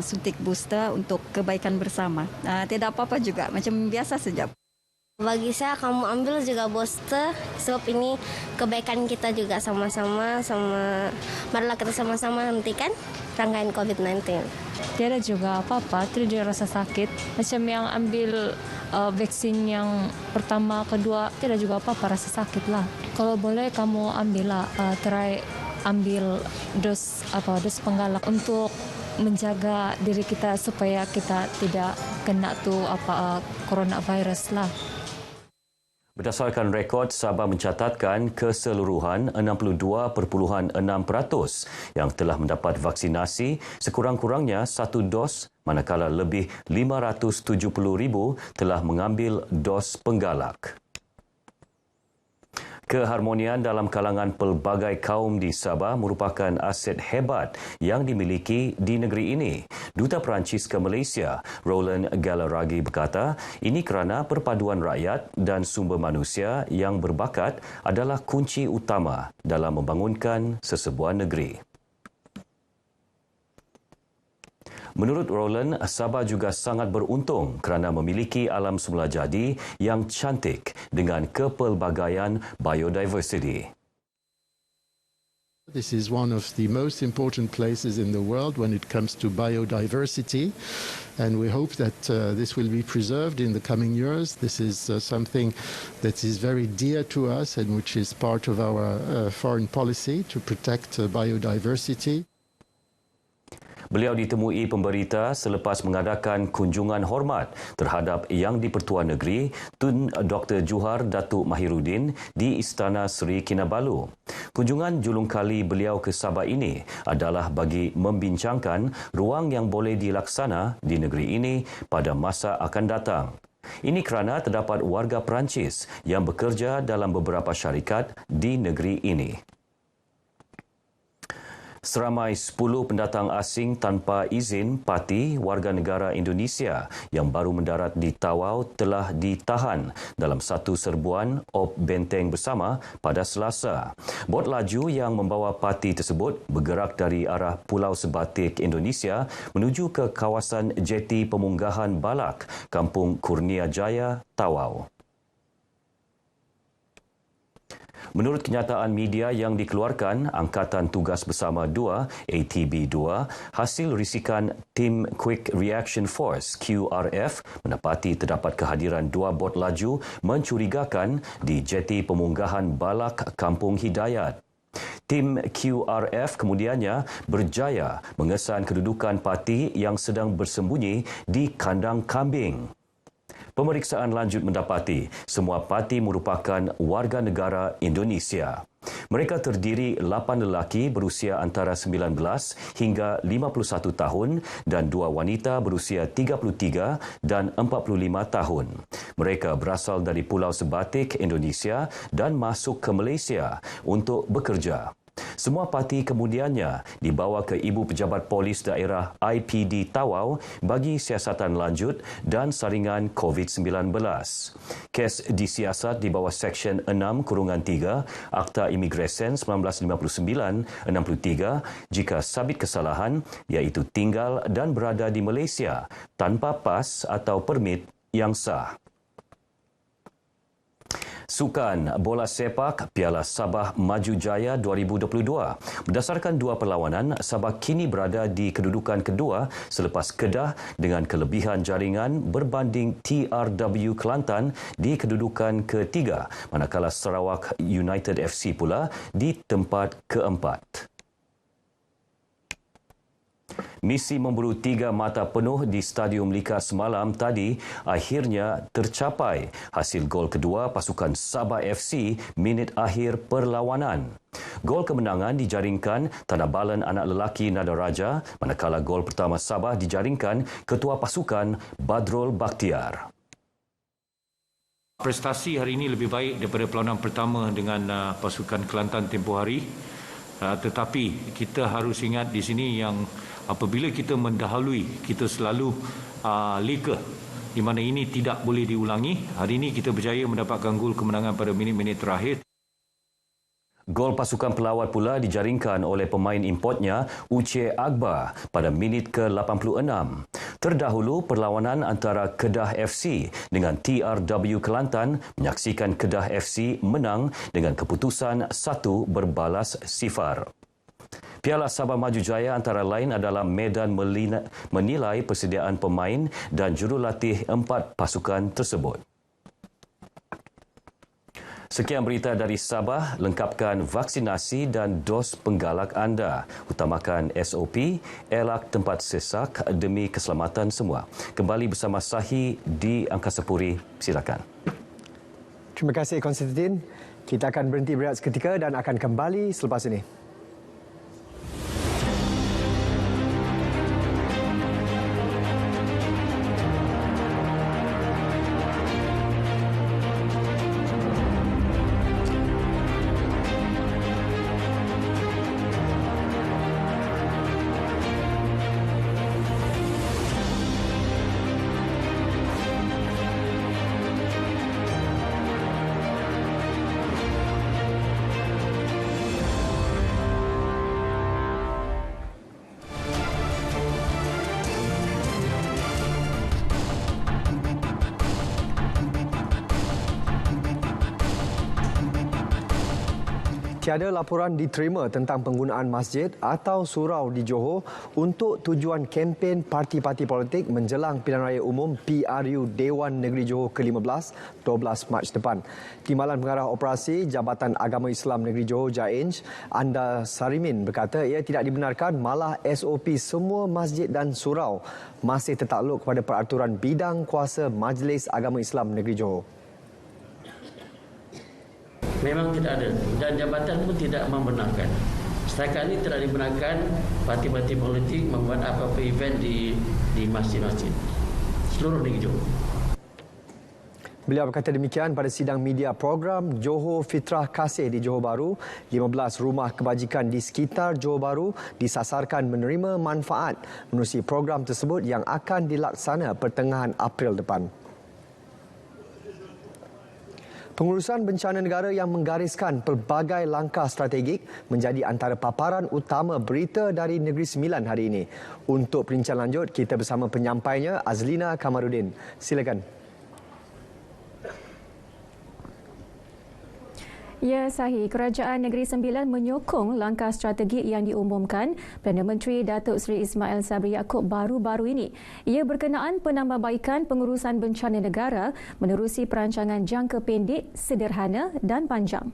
suntik booster untuk kebaikan bersama. Tidak apa-apa juga, macam biasa saja. Bagi saya, kamu ambil juga booster sebab ini kebaikan kita juga sama-sama. Marilah kita sama-sama hentikan rangkaian COVID-19. Tiada juga apa-apa, tidak rasa sakit. Macam yang ambil vaksin yang pertama, kedua, tidak juga apa-apa, rasa sakit lah. Kalau boleh kamu ambil lah, try ambil dos penggalak untuk menjaga diri kita supaya kita tidak kena coronavirus lah. Berdasarkan rekod, Sabah mencatatkan keseluruhan 62.6% yang telah mendapat vaksinasi sekurang-kurangnya 1 dos, manakala lebih 570,000 telah mengambil dos penggalak. Keharmonian dalam kalangan pelbagai kaum di Sabah merupakan aset hebat yang dimiliki di negeri ini. Duta Perancis ke Malaysia, Roland Galarragi berkata, ini kerana perpaduan rakyat dan sumber manusia yang berbakat adalah kunci utama dalam membangunkan sesebuah negeri. Menurut Roland, Sabah juga sangat beruntung kerana memiliki alam semula jadi yang cantik dengan kepelbagaian biodiversity. This is one of the most important places in the world when it comes to biodiversity, and we hope that this will be preserved in the coming years. This is something that is very dear to us and which is part of our foreign policy to protect biodiversity. Beliau ditemui pemberita selepas mengadakan kunjungan hormat terhadap Yang di-Pertuan Negeri Tun Dr. Juhar Datuk Mahiruddin di Istana Seri Kinabalu. Kunjungan julung kali beliau ke Sabah ini adalah bagi membincangkan ruang yang boleh dilaksana di negeri ini pada masa akan datang. Ini kerana terdapat warga Perancis yang bekerja dalam beberapa syarikat di negeri ini. Seramai 10 pendatang asing tanpa izin parti warga negara Indonesia yang baru mendarat di Tawau telah ditahan dalam satu serbuan op benteng bersama pada Selasa. Bot laju yang membawa parti tersebut bergerak dari arah Pulau Sebatik, Indonesia menuju ke kawasan Jeti Pemunggahan Balak, Kampung Kurnia Jaya, Tawau. Menurut kenyataan media yang dikeluarkan, Angkatan Tugas Bersama 2 (ATB-2), hasil risikan Tim Quick Reaction Force (QRF) mendapati terdapat kehadiran 2 bot laju mencurigakan di Jeti Pemunggahan Balak, Kampung Hidayat. Tim QRF kemudiannya berjaya mengesan kedudukan parti yang sedang bersembunyi di kandang kambing. Pemeriksaan lanjut mendapati semua parti merupakan warga negara Indonesia. Mereka terdiri 8 lelaki berusia antara 19 hingga 51 tahun dan 2 wanita berusia 33 dan 45 tahun. Mereka berasal dari Pulau Sebatik, Indonesia dan masuk ke Malaysia untuk bekerja. Semua parti kemudiannya dibawa ke Ibu Pejabat Polis Daerah IPD Tawau bagi siasatan lanjut dan saringan COVID-19. Kes disiasat di bawah Seksyen 6-3 Akta Imigresen 1959-63 jika sabit kesalahan iaitu tinggal dan berada di Malaysia tanpa pas atau permit yang sah. Sukan Bola Sepak Piala Sabah Maju Jaya 2022. Berdasarkan 2 perlawanan, Sabah kini berada di kedudukan kedua selepas Kedah dengan kelebihan jaringan berbanding TRW Kelantan di kedudukan ketiga, manakala Sarawak United FC pula di tempat keempat. Misi memburu 3 mata penuh di Stadium Lika semalam tadi akhirnya tercapai. Hasil gol kedua pasukan Sabah FC minit akhir perlawanan. Gol kemenangan dijaringkan Tanah Balan anak lelaki Nada Raja, manakala gol pertama Sabah dijaringkan ketua pasukan Badrul Bakhtiar. Prestasi hari ini lebih baik daripada perlawanan pertama dengan pasukan Kelantan tempoh hari. Tetapi kita harus ingat di sini yang apabila kita mendahului, kita selalu leka, di mana ini tidak boleh diulangi. Hari ini kita berjaya mendapatkan gol kemenangan pada minit-minit terakhir. Gol pasukan pelawat pula dijaringkan oleh pemain importnya Uche Agba pada minit ke-86. Terdahulu perlawanan antara Kedah FC dengan TRW Kelantan menyaksikan Kedah FC menang dengan keputusan 1 berbalas 0. Piala Sabah Maju Jaya antara lain adalah medan menilai persediaan pemain dan jurulatih 4 pasukan tersebut. Sekian berita dari Sabah, lengkapkan vaksinasi dan dos penggalak anda. Utamakan SOP, elak tempat sesak demi keselamatan semua. Kembali bersama Sahi di Angkasa Puri, silakan. Terima kasih Konstantin. Kita akan berhenti berehat seketika dan akan kembali selepas ini. Tiada laporan diterima tentang penggunaan masjid atau surau di Johor untuk tujuan kempen parti-parti politik menjelang pilihan raya umum PRU Dewan Negeri Johor ke-15 12 Mac depan. Timbalan Pengarah Operasi Jabatan Agama Islam Negeri Johor JAINJ, Anda Sarimin berkata ia tidak dibenarkan, malah SOP semua masjid dan surau masih tertakluk kepada peraturan bidang kuasa Majlis Agama Islam Negeri Johor. Memang tidak ada dan jabatan pun tidak membenarkan. Setakat ini tidak dibenarkan parti-parti politik membuat apa-apa event di masjid-masjid seluruh negeri Johor. Beliau berkata demikian pada sidang media program Johor Fitrah Kasih di Johor Bahru. 15 rumah kebajikan di sekitar Johor Bahru disasarkan menerima manfaat menerusi program tersebut yang akan dilaksana pertengahan April depan. Pengurusan bencana negara yang menggariskan pelbagai langkah strategik menjadi antara paparan utama berita dari Negeri Sembilan hari ini. Untuk perbincangan lanjut, kita bersama penyampainya Azlina Kamarudin. Silakan. Ya, Sahih. Kerajaan Negeri Sembilan menyokong langkah strategik yang diumumkan Perdana Menteri Datuk Seri Ismail Sabri Yaakob baru-baru ini. Ia berkenaan penambahbaikan pengurusan bencana negara menerusi perancangan jangka pendek, sederhana dan panjang.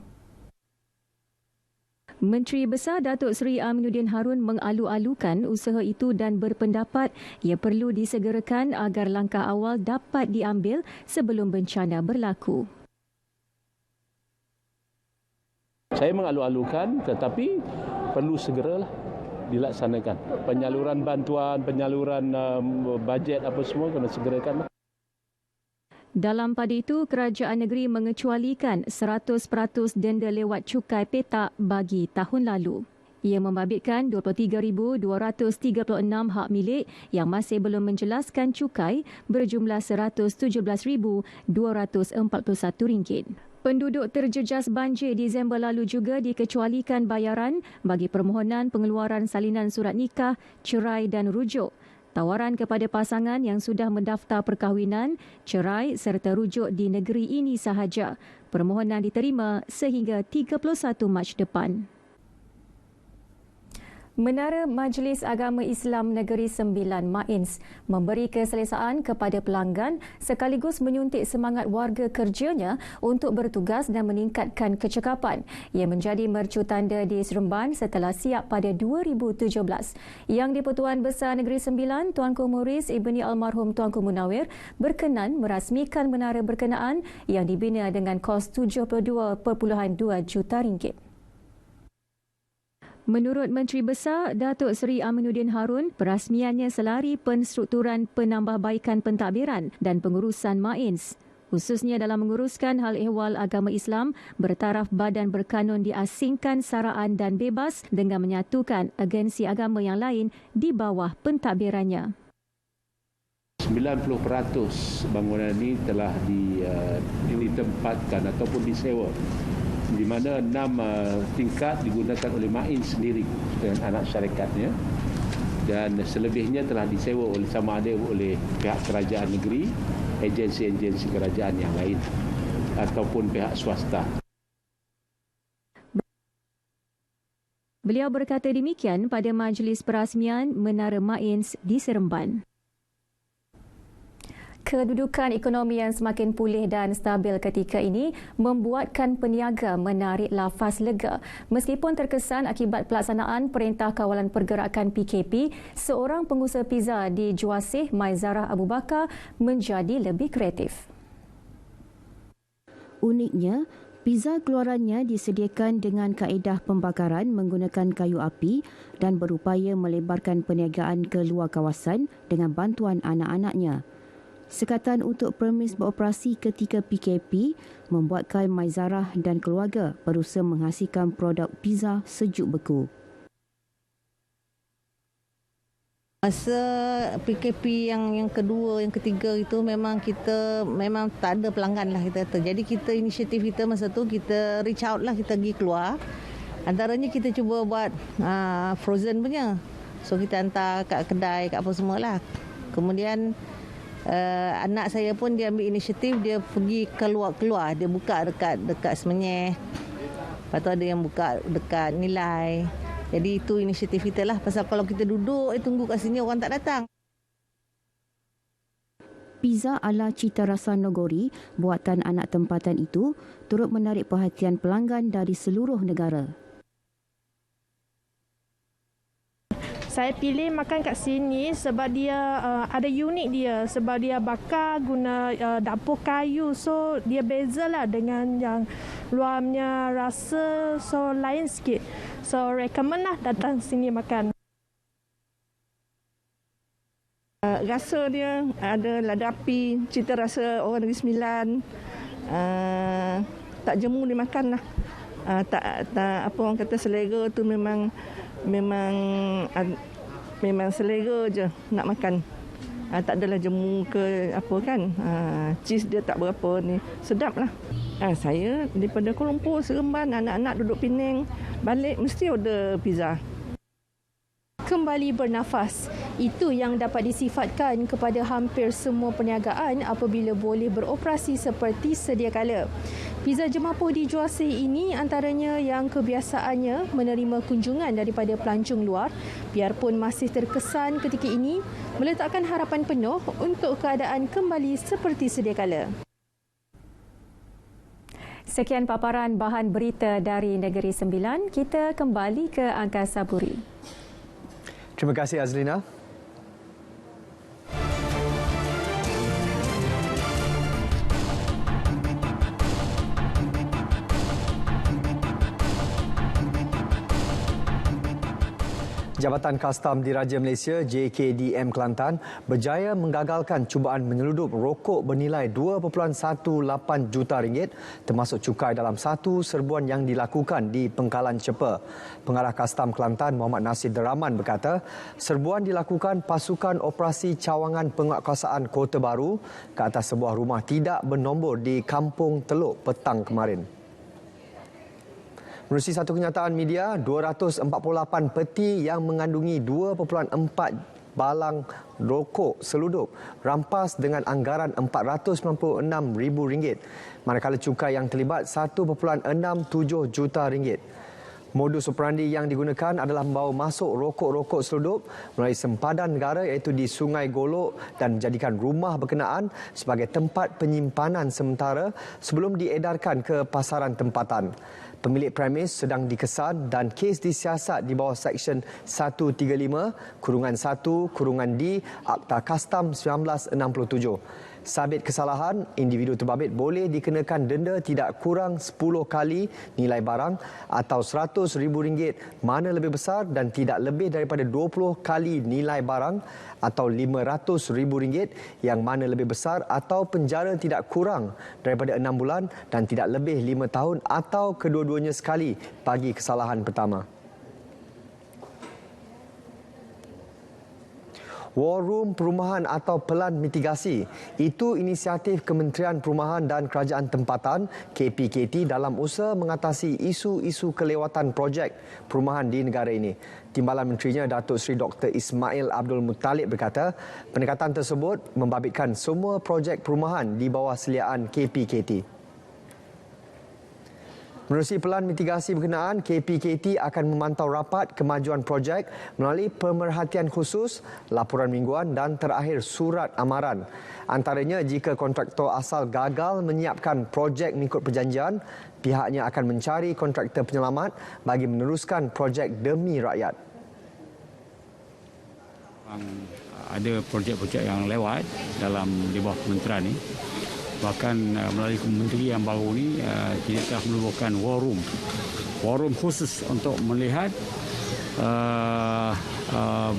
Menteri Besar Datuk Seri Aminuddin Harun mengalu-alukan usaha itu dan berpendapat ia perlu disegerakan agar langkah awal dapat diambil sebelum bencana berlaku. Saya mengalu-alukan tetapi perlu segeralah dilaksanakan. Penyaluran bantuan, penyaluran bajet apa semua kena segerakan. Dalam pada itu, kerajaan negeri mengecualikan 100% denda lewat cukai petak bagi tahun lalu. Ia membabitkan 23,236 hak milik yang masih belum menjelaskan cukai berjumlah RM117,241. Penduduk terjejas banjir Disember lalu juga dikecualikan bayaran bagi permohonan pengeluaran salinan surat nikah, cerai dan rujuk. Tawaran kepada pasangan yang sudah mendaftar perkahwinan, cerai serta rujuk di negeri ini sahaja. Permohonan diterima sehingga 31 Mac depan. Menara Majlis Agama Islam Negeri Sembilan MAINS memberi keselesaan kepada pelanggan sekaligus menyuntik semangat warga kerjanya untuk bertugas dan meningkatkan kecekapan. Ia menjadi mercu tanda di Seremban setelah siap pada 2017. Yang di-Pertuan Besar Negeri Sembilan, Tuanku Muris Ibni Almarhum Tuanku Munawir berkenan merasmikan menara berkenaan yang dibina dengan kos RM72.2 juta. Menurut Menteri Besar Datuk Seri Aminuddin Harun, perasmiannya selari penstrukturan penambahbaikan pentadbiran dan pengurusan MAINS, khususnya dalam menguruskan hal ehwal agama Islam bertaraf badan berkanun diasingkan saraan dan bebas dengan menyatukan agensi agama yang lain di bawah pentadbirannya. 90% bangunan ini telah ditempatkan ataupun disewa, di mana 6 tingkat digunakan oleh MAINS sendiri dengan anak syarikatnya, dan selebihnya telah disewa oleh sama ada oleh pihak kerajaan negeri, agensi-agensi kerajaan yang lain ataupun pihak swasta. Beliau berkata demikian pada majlis perasmian Menara MAINS di Seremban. Kedudukan ekonomi yang semakin pulih dan stabil ketika ini membuatkan peniaga menarik lafaz lega. Meskipun terkesan akibat pelaksanaan Perintah Kawalan Pergerakan PKP, seorang pengusaha pizza di Juasih, Maizarah Abu Bakar, menjadi lebih kreatif. Uniknya, pizza keluarannya disediakan dengan kaedah pembakaran menggunakan kayu api dan berupaya melebarkan perniagaan ke luar kawasan dengan bantuan anak-anaknya. Sekatan untuk permis beroperasi ketika PKP membuatkan Maizarah dan keluarga berusaha menghasilkan produk pizza sejuk beku. Masa PKP yang kedua, yang ketiga itu memang kita tak ada pelanggan lah kita kata. Jadi kita inisiatif kita masa tu kita reach out lah, kita pergi keluar. Antaranya kita cuba buat frozen punya. So kita hantar kat kedai, kat apa semua lah. Kemudian anak saya pun dia ambil inisiatif, dia pergi keluar-keluar, dia buka dekat Semenyih. Lepas tu ada yang buka dekat Nilai. Jadi itu inisiatif kita lah, pasal kalau kita duduk tunggu kat sini orang tak datang. Pizza ala cita rasa Nogori buatan anak tempatan itu turut menarik perhatian pelanggan dari seluruh negara. Saya pilih makan kat sini sebab dia ada unik dia, sebab dia bakar guna dapur kayu, so dia bezalah dengan yang luarnya rasa so lain sikit. So recommend lah datang sini makan. rasa dia ada lada api, cita rasa orang Negeri Sembilan. Tak jemu dimakan lah. Tak apa orang kata selera tu memang selera je nak makan. Tak adalah jemu ke apa kan. Cheese dia tak berapa ni. Sedap lah. Saya daripada Kuala Lumpur, Seremban, anak-anak duduk Penang, balik mesti order pizza. Kembali bernafas. Itu yang dapat disifatkan kepada hampir semua perniagaan apabila boleh beroperasi seperti sedia kala. Pizza Jemapuh di Juasei ini antaranya yang kebiasaannya menerima kunjungan daripada pelancong luar, biarpun masih terkesan ketika ini meletakkan harapan penuh untuk keadaan kembali seperti sedia kala. Sekian paparan bahan berita dari Negeri Sembilan. Kita kembali ke Angkasa Puri. Terima kasih Azlina. Jabatan Kastam Diraja Malaysia JKDM Kelantan berjaya menggagalkan cubaan menyeludup rokok bernilai 2.18 juta ringgit termasuk cukai dalam satu serbuan yang dilakukan di Pengkalan Cepa. Pengarah Kastam Kelantan Muhammad Nasir Deraman berkata, serbuan dilakukan pasukan operasi cawangan penguatkuasaan Kota Baru ke atas sebuah rumah tidak bernombor di Kampung Teluk petang kemarin. Menerusi satu kenyataan media, 248 peti yang mengandungi 2.4 balang rokok seludup rampas dengan anggaran RM496,000, manakala cukai yang terlibat RM1.67 juta. Modus operandi yang digunakan adalah membawa masuk rokok-rokok seludup melalui sempadan negara iaitu di Sungai Golok dan menjadikan rumah berkenaan sebagai tempat penyimpanan sementara sebelum diedarkan ke pasaran tempatan. Pemilik premis sedang dikesan dan kes disiasat di bawah Seksyen 135(1)(d) Akta Kastam 1967. Sabit kesalahan, individu terbabit boleh dikenakan denda tidak kurang 10 kali nilai barang atau RM100,000 mana lebih besar dan tidak lebih daripada 20 kali nilai barang atau RM500,000 yang mana lebih besar atau penjara tidak kurang daripada 6 bulan dan tidak lebih 5 tahun atau kedua-duanya sekali bagi kesalahan pertama. War Room Perumahan atau Pelan Mitigasi, itu inisiatif Kementerian Perumahan dan Kerajaan Tempatan KPKT dalam usaha mengatasi isu-isu kelewatan projek perumahan di negara ini. Timbalan Menterinya Datuk Seri Dr. Ismail Abdul Muttalib berkata, pendekatan tersebut membabitkan semua projek perumahan di bawah seliaan KPKT. Menerusi pelan mitigasi berkenaan, KPKT akan memantau rapat kemajuan projek melalui pemerhatian khusus, laporan mingguan dan terakhir surat amaran. Antaranya, jika kontraktor asal gagal menyiapkan projek mengikut perjanjian, pihaknya akan mencari kontraktor penyelamat bagi meneruskan projek demi rakyat. Ada projek-projek yang lewat di bawah kementerian ini. Bahkan melalui menteri yang baru ini, kita telah menubuhkan war room khusus untuk melihat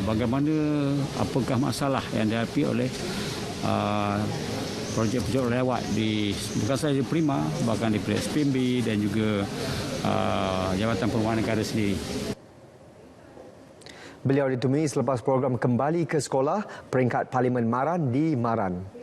bagaimana, apakah masalah yang dihadapi oleh projek-projek lewat bukan sahaja Prima, bahkan di SPMB dan juga Jabatan Perumahan Negara sendiri. Beliau ditemui selepas program Kembali ke Sekolah peringkat Parlimen Maran di Maran.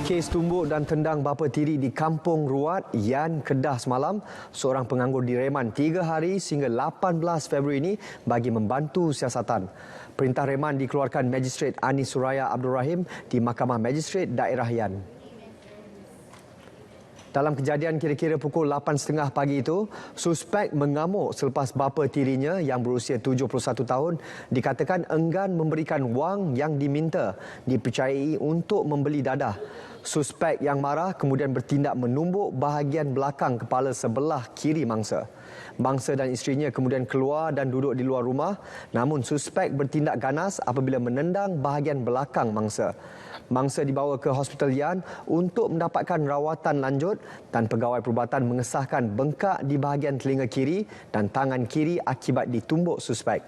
Kes tumbuk dan tendang bapa tiri di Kampung Ruat, Yan, Kedah semalam, seorang penganggur direman 3 hari sehingga 18 Februari ini bagi membantu siasatan. Perintah reman dikeluarkan Magistrate Anis Suraya Abdul Rahim di Mahkamah Magistrate Daerah Yan. Dalam kejadian kira-kira pukul 8.30 pagi itu, suspek mengamuk selepas bapa tirinya yang berusia 71 tahun dikatakan enggan memberikan wang yang diminta, dipercayai untuk membeli dadah. Suspek yang marah kemudian bertindak menumbuk bahagian belakang kepala sebelah kiri mangsa. Mangsa dan isterinya kemudian keluar dan duduk di luar rumah, namun suspek bertindak ganas apabila menendang bahagian belakang mangsa. Mangsa dibawa ke Hospital Yan untuk mendapatkan rawatan lanjut dan pegawai perubatan mengesahkan bengkak di bahagian telinga kiri dan tangan kiri akibat ditumbuk suspek.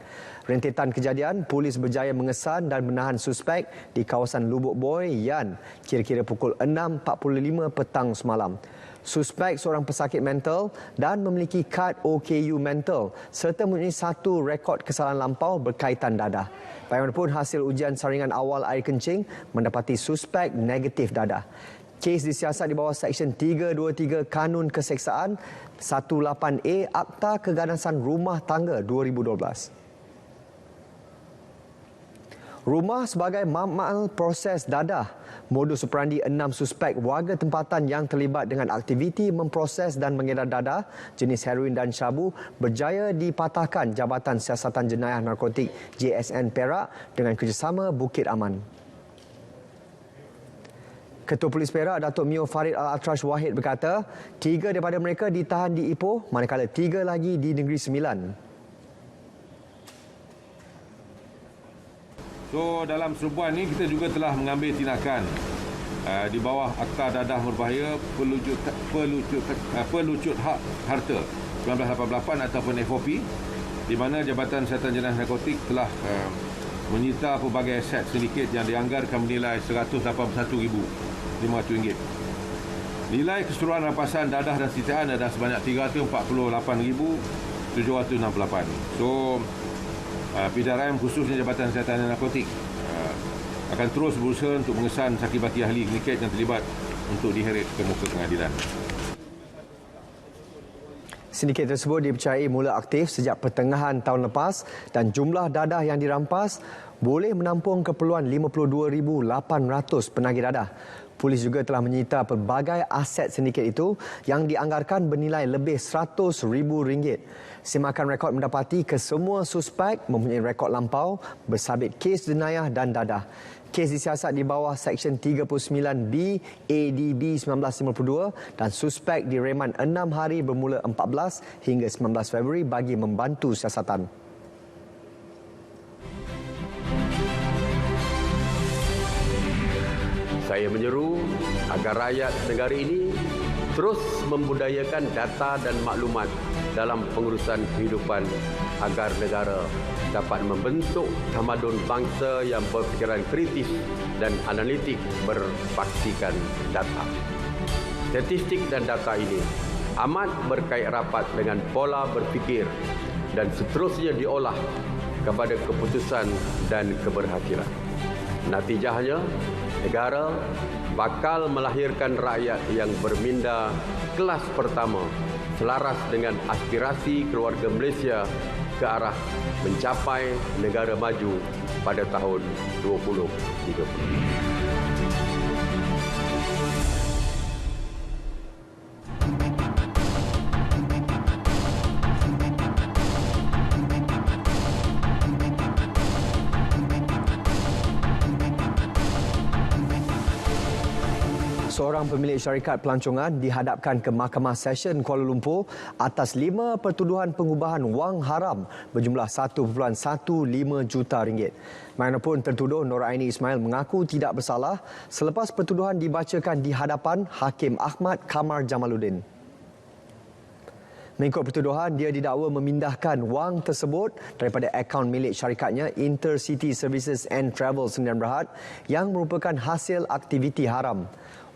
Rentetan kejadian, polis berjaya mengesan dan menahan suspek di kawasan Lubuk Boy, Yan, kira-kira pukul 6.45 petang semalam. Suspek seorang pesakit mental dan memiliki kad OKU mental serta mempunyai satu rekod kesalahan lampau berkaitan dadah. Bagaimanapun, hasil ujian saringan awal air kencing mendapati suspek negatif dadah. Kes disiasat di bawah Seksyen 323 Kanun Keseksaan 18A Akta Keganasan Rumah Tangga 2012. Rumah sebagai mamal proses dadah. Modus operandi 6 suspek warga tempatan yang terlibat dengan aktiviti memproses dan mengedar dadah jenis heroin dan syabu berjaya dipatahkan Jabatan Siasatan Jenayah Narkotik JSN Perak dengan kerjasama Bukit Aman. Ketua Polis Perak Datuk Mio Farid Al-Atrash Wahid berkata 3 daripada mereka ditahan di Ipoh manakala 3 lagi di Negeri Sembilan. So dalam serbuan ini kita juga telah mengambil tindakan di bawah Akta Dadah Berbahaya pelucut hak harta 1988 ataupun FOP, di mana Jabatan Siasatan Jenayah Narkotik telah menyita pelbagai aset sindiket yang dianggarkan bernilai RM181,500. Nilai keseluruhan rampasan dadah dan sitiaan adalah sebanyak RM348,768. So PDRM khususnya Jabatan Siasatan Narkotik akan terus berusaha untuk mengesan sakibati ahli sindiket yang terlibat untuk diheret ke muka pengadilan. Sindiket tersebut dipercayai mula aktif sejak pertengahan tahun lepas dan jumlah dadah yang dirampas boleh menampung keperluan 52,800 penagih dadah. Polis juga telah menyita pelbagai aset sindiket itu yang dianggarkan bernilai lebih RM100,000. Semakan rekod mendapati kesemua suspek mempunyai rekod lampau bersabit kes jenayah dan dadah. Kes disiasat di bawah Seksyen 39B ADB 1952 dan suspek direman 6 hari bermula 14 hingga 19 Februari bagi membantu siasatan. Saya menyeru agar rakyat negara ini terus membudayakan data dan maklumat dalam pengurusan kehidupan agar negara dapat membentuk tamadun bangsa yang berfikiran kritis dan analitik berbaksikan data. Statistik dan data ini amat berkait rapat dengan pola berfikir dan seterusnya diolah kepada keputusan dan keberhasilan. Natijahnya, negara bakal melahirkan rakyat yang berminda kelas pertama selaras dengan aspirasi keluarga Malaysia ke arah mencapai negara maju pada tahun 2030. Seorang pemilik syarikat pelancongan dihadapkan ke Mahkamah Session Kuala Lumpur atas 5 pertuduhan pengubahan wang haram berjumlah 1.15 juta ringgit. Bagaimanapun, tertuduh Nur Aini Ismail mengaku tidak bersalah selepas pertuduhan dibacakan di hadapan Hakim Ahmad Kamar Jamaluddin. Mengikut pertuduhan, dia didakwa memindahkan wang tersebut daripada akaun milik syarikatnya Intercity Services and Travel Sdn Bhd yang merupakan hasil aktiviti haram.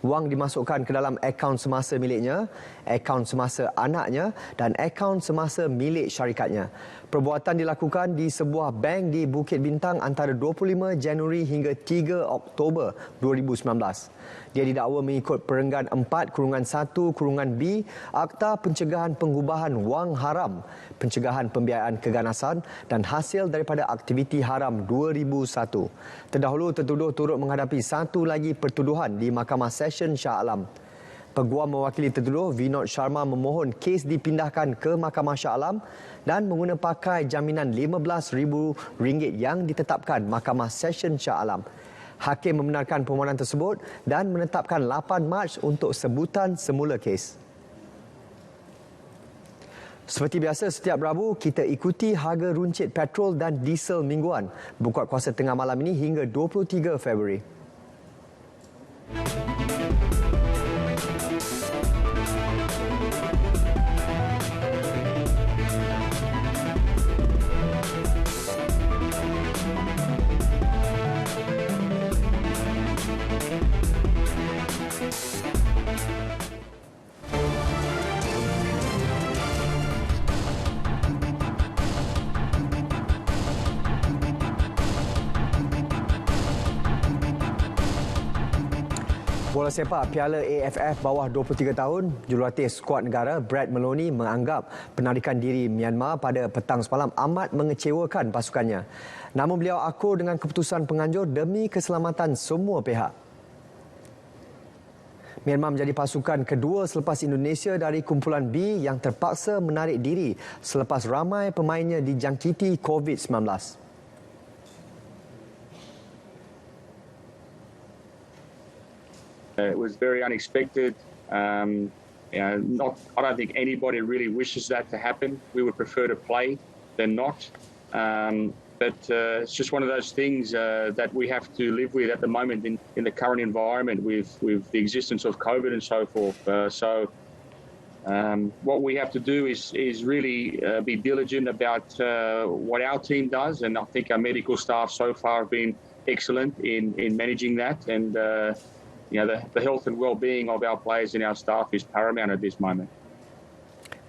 Wang dimasukkan ke dalam akaun semasa miliknya, akaun semasa anaknya dan akaun semasa milik syarikatnya. Perbuatan dilakukan di sebuah bank di Bukit Bintang antara 25 Januari hingga 3 Oktober 2019. Dia didakwa mengikut Perenggan 4/1/B Akta Pencegahan Pengubahan Wang Haram, Pencegahan Pembiayaan Keganasan dan Hasil daripada Aktiviti Haram 2001. Terdahulu tertuduh turut menghadapi satu lagi pertuduhan di Mahkamah Session Shah Alam. Peguam mewakili tertuduh Vinod Sharma memohon kes dipindahkan ke Mahkamah Shah Alam dan mengguna pakai jaminan RM15,000 yang ditetapkan Mahkamah Session Shah Alam. Hakim membenarkan permohonan tersebut dan menetapkan 8 Mac untuk sebutan semula kes. Seperti biasa, setiap Rabu kita ikuti harga runcit petrol dan diesel mingguan. Buka kuasa tengah malam ini hingga 23 Februari. Bola sepak Piala AFF bawah 23 tahun, jurulatih skuad negara Brad Maloney menganggap penarikan diri Myanmar pada petang semalam amat mengecewakan pasukannya. Namun beliau akur dengan keputusan penganjur demi keselamatan semua pihak. Myanmar menjadi pasukan kedua selepas Indonesia dari kumpulan B yang terpaksa menarik diri selepas ramai pemainnya dijangkiti COVID-19. It was very unexpected. I don't think anybody really wishes that to happen. We would prefer to play than not. But it's just one of those things that we have to live with at the moment in the current environment with the existence of COVID and so forth. What we have to do is really be diligent about what our team does, and I think our medical staff so far have been excellent in managing that. And the health and well-being of our players and our staff is paramount at this moment.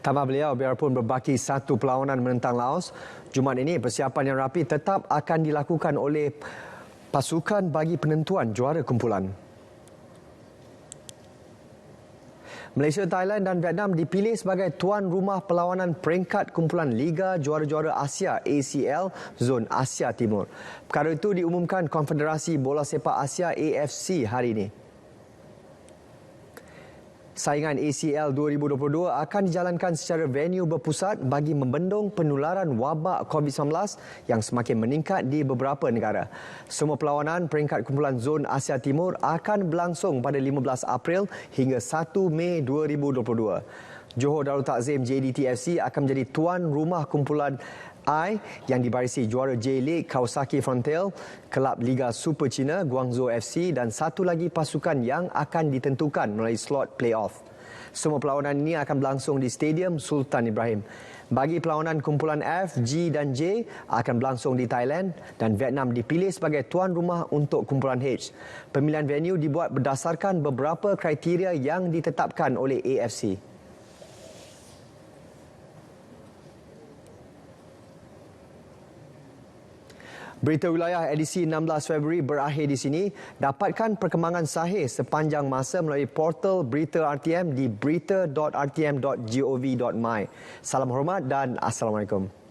Tambah beliau, biarpun berbaki satu perlawanan menentang Laos, Jumaat ini persiapan yang rapi tetap akan dilakukan oleh pasukan bagi penentuan juara kumpulan. Malaysia, Thailand dan Vietnam dipilih sebagai tuan rumah perlawanan peringkat kumpulan Liga Juara-Juara Asia ACL Zon Asia Timur. Perkara itu diumumkan Konfederasi Bola Sepak Asia AFC hari ini. Saingan ACL 2022 akan dijalankan secara venue berpusat bagi membendung penularan wabak COVID-19 yang semakin meningkat di beberapa negara. Semua perlawanan peringkat kumpulan Zon Asia Timur akan berlangsung pada 15 April hingga 1 Mei 2022. Johor Darul Takzim JDTFC akan menjadi tuan rumah kumpulan I yang dibarisi juara J-League Kawasaki Frontale, kelab Liga Super China Guangzhou FC dan satu lagi pasukan yang akan ditentukan melalui slot playoff. Semua perlawanan ini akan berlangsung di Stadium Sultan Ibrahim. Bagi perlawanan kumpulan F, G dan J akan berlangsung di Thailand dan Vietnam dipilih sebagai tuan rumah untuk kumpulan H. Pemilihan venue dibuat berdasarkan beberapa kriteria yang ditetapkan oleh AFC. Berita wilayah edisi 16 Februari berakhir di sini. Dapatkan perkembangan sahih sepanjang masa melalui portal Berita RTM di berita.rtm.gov.my. Salam hormat dan Assalamualaikum.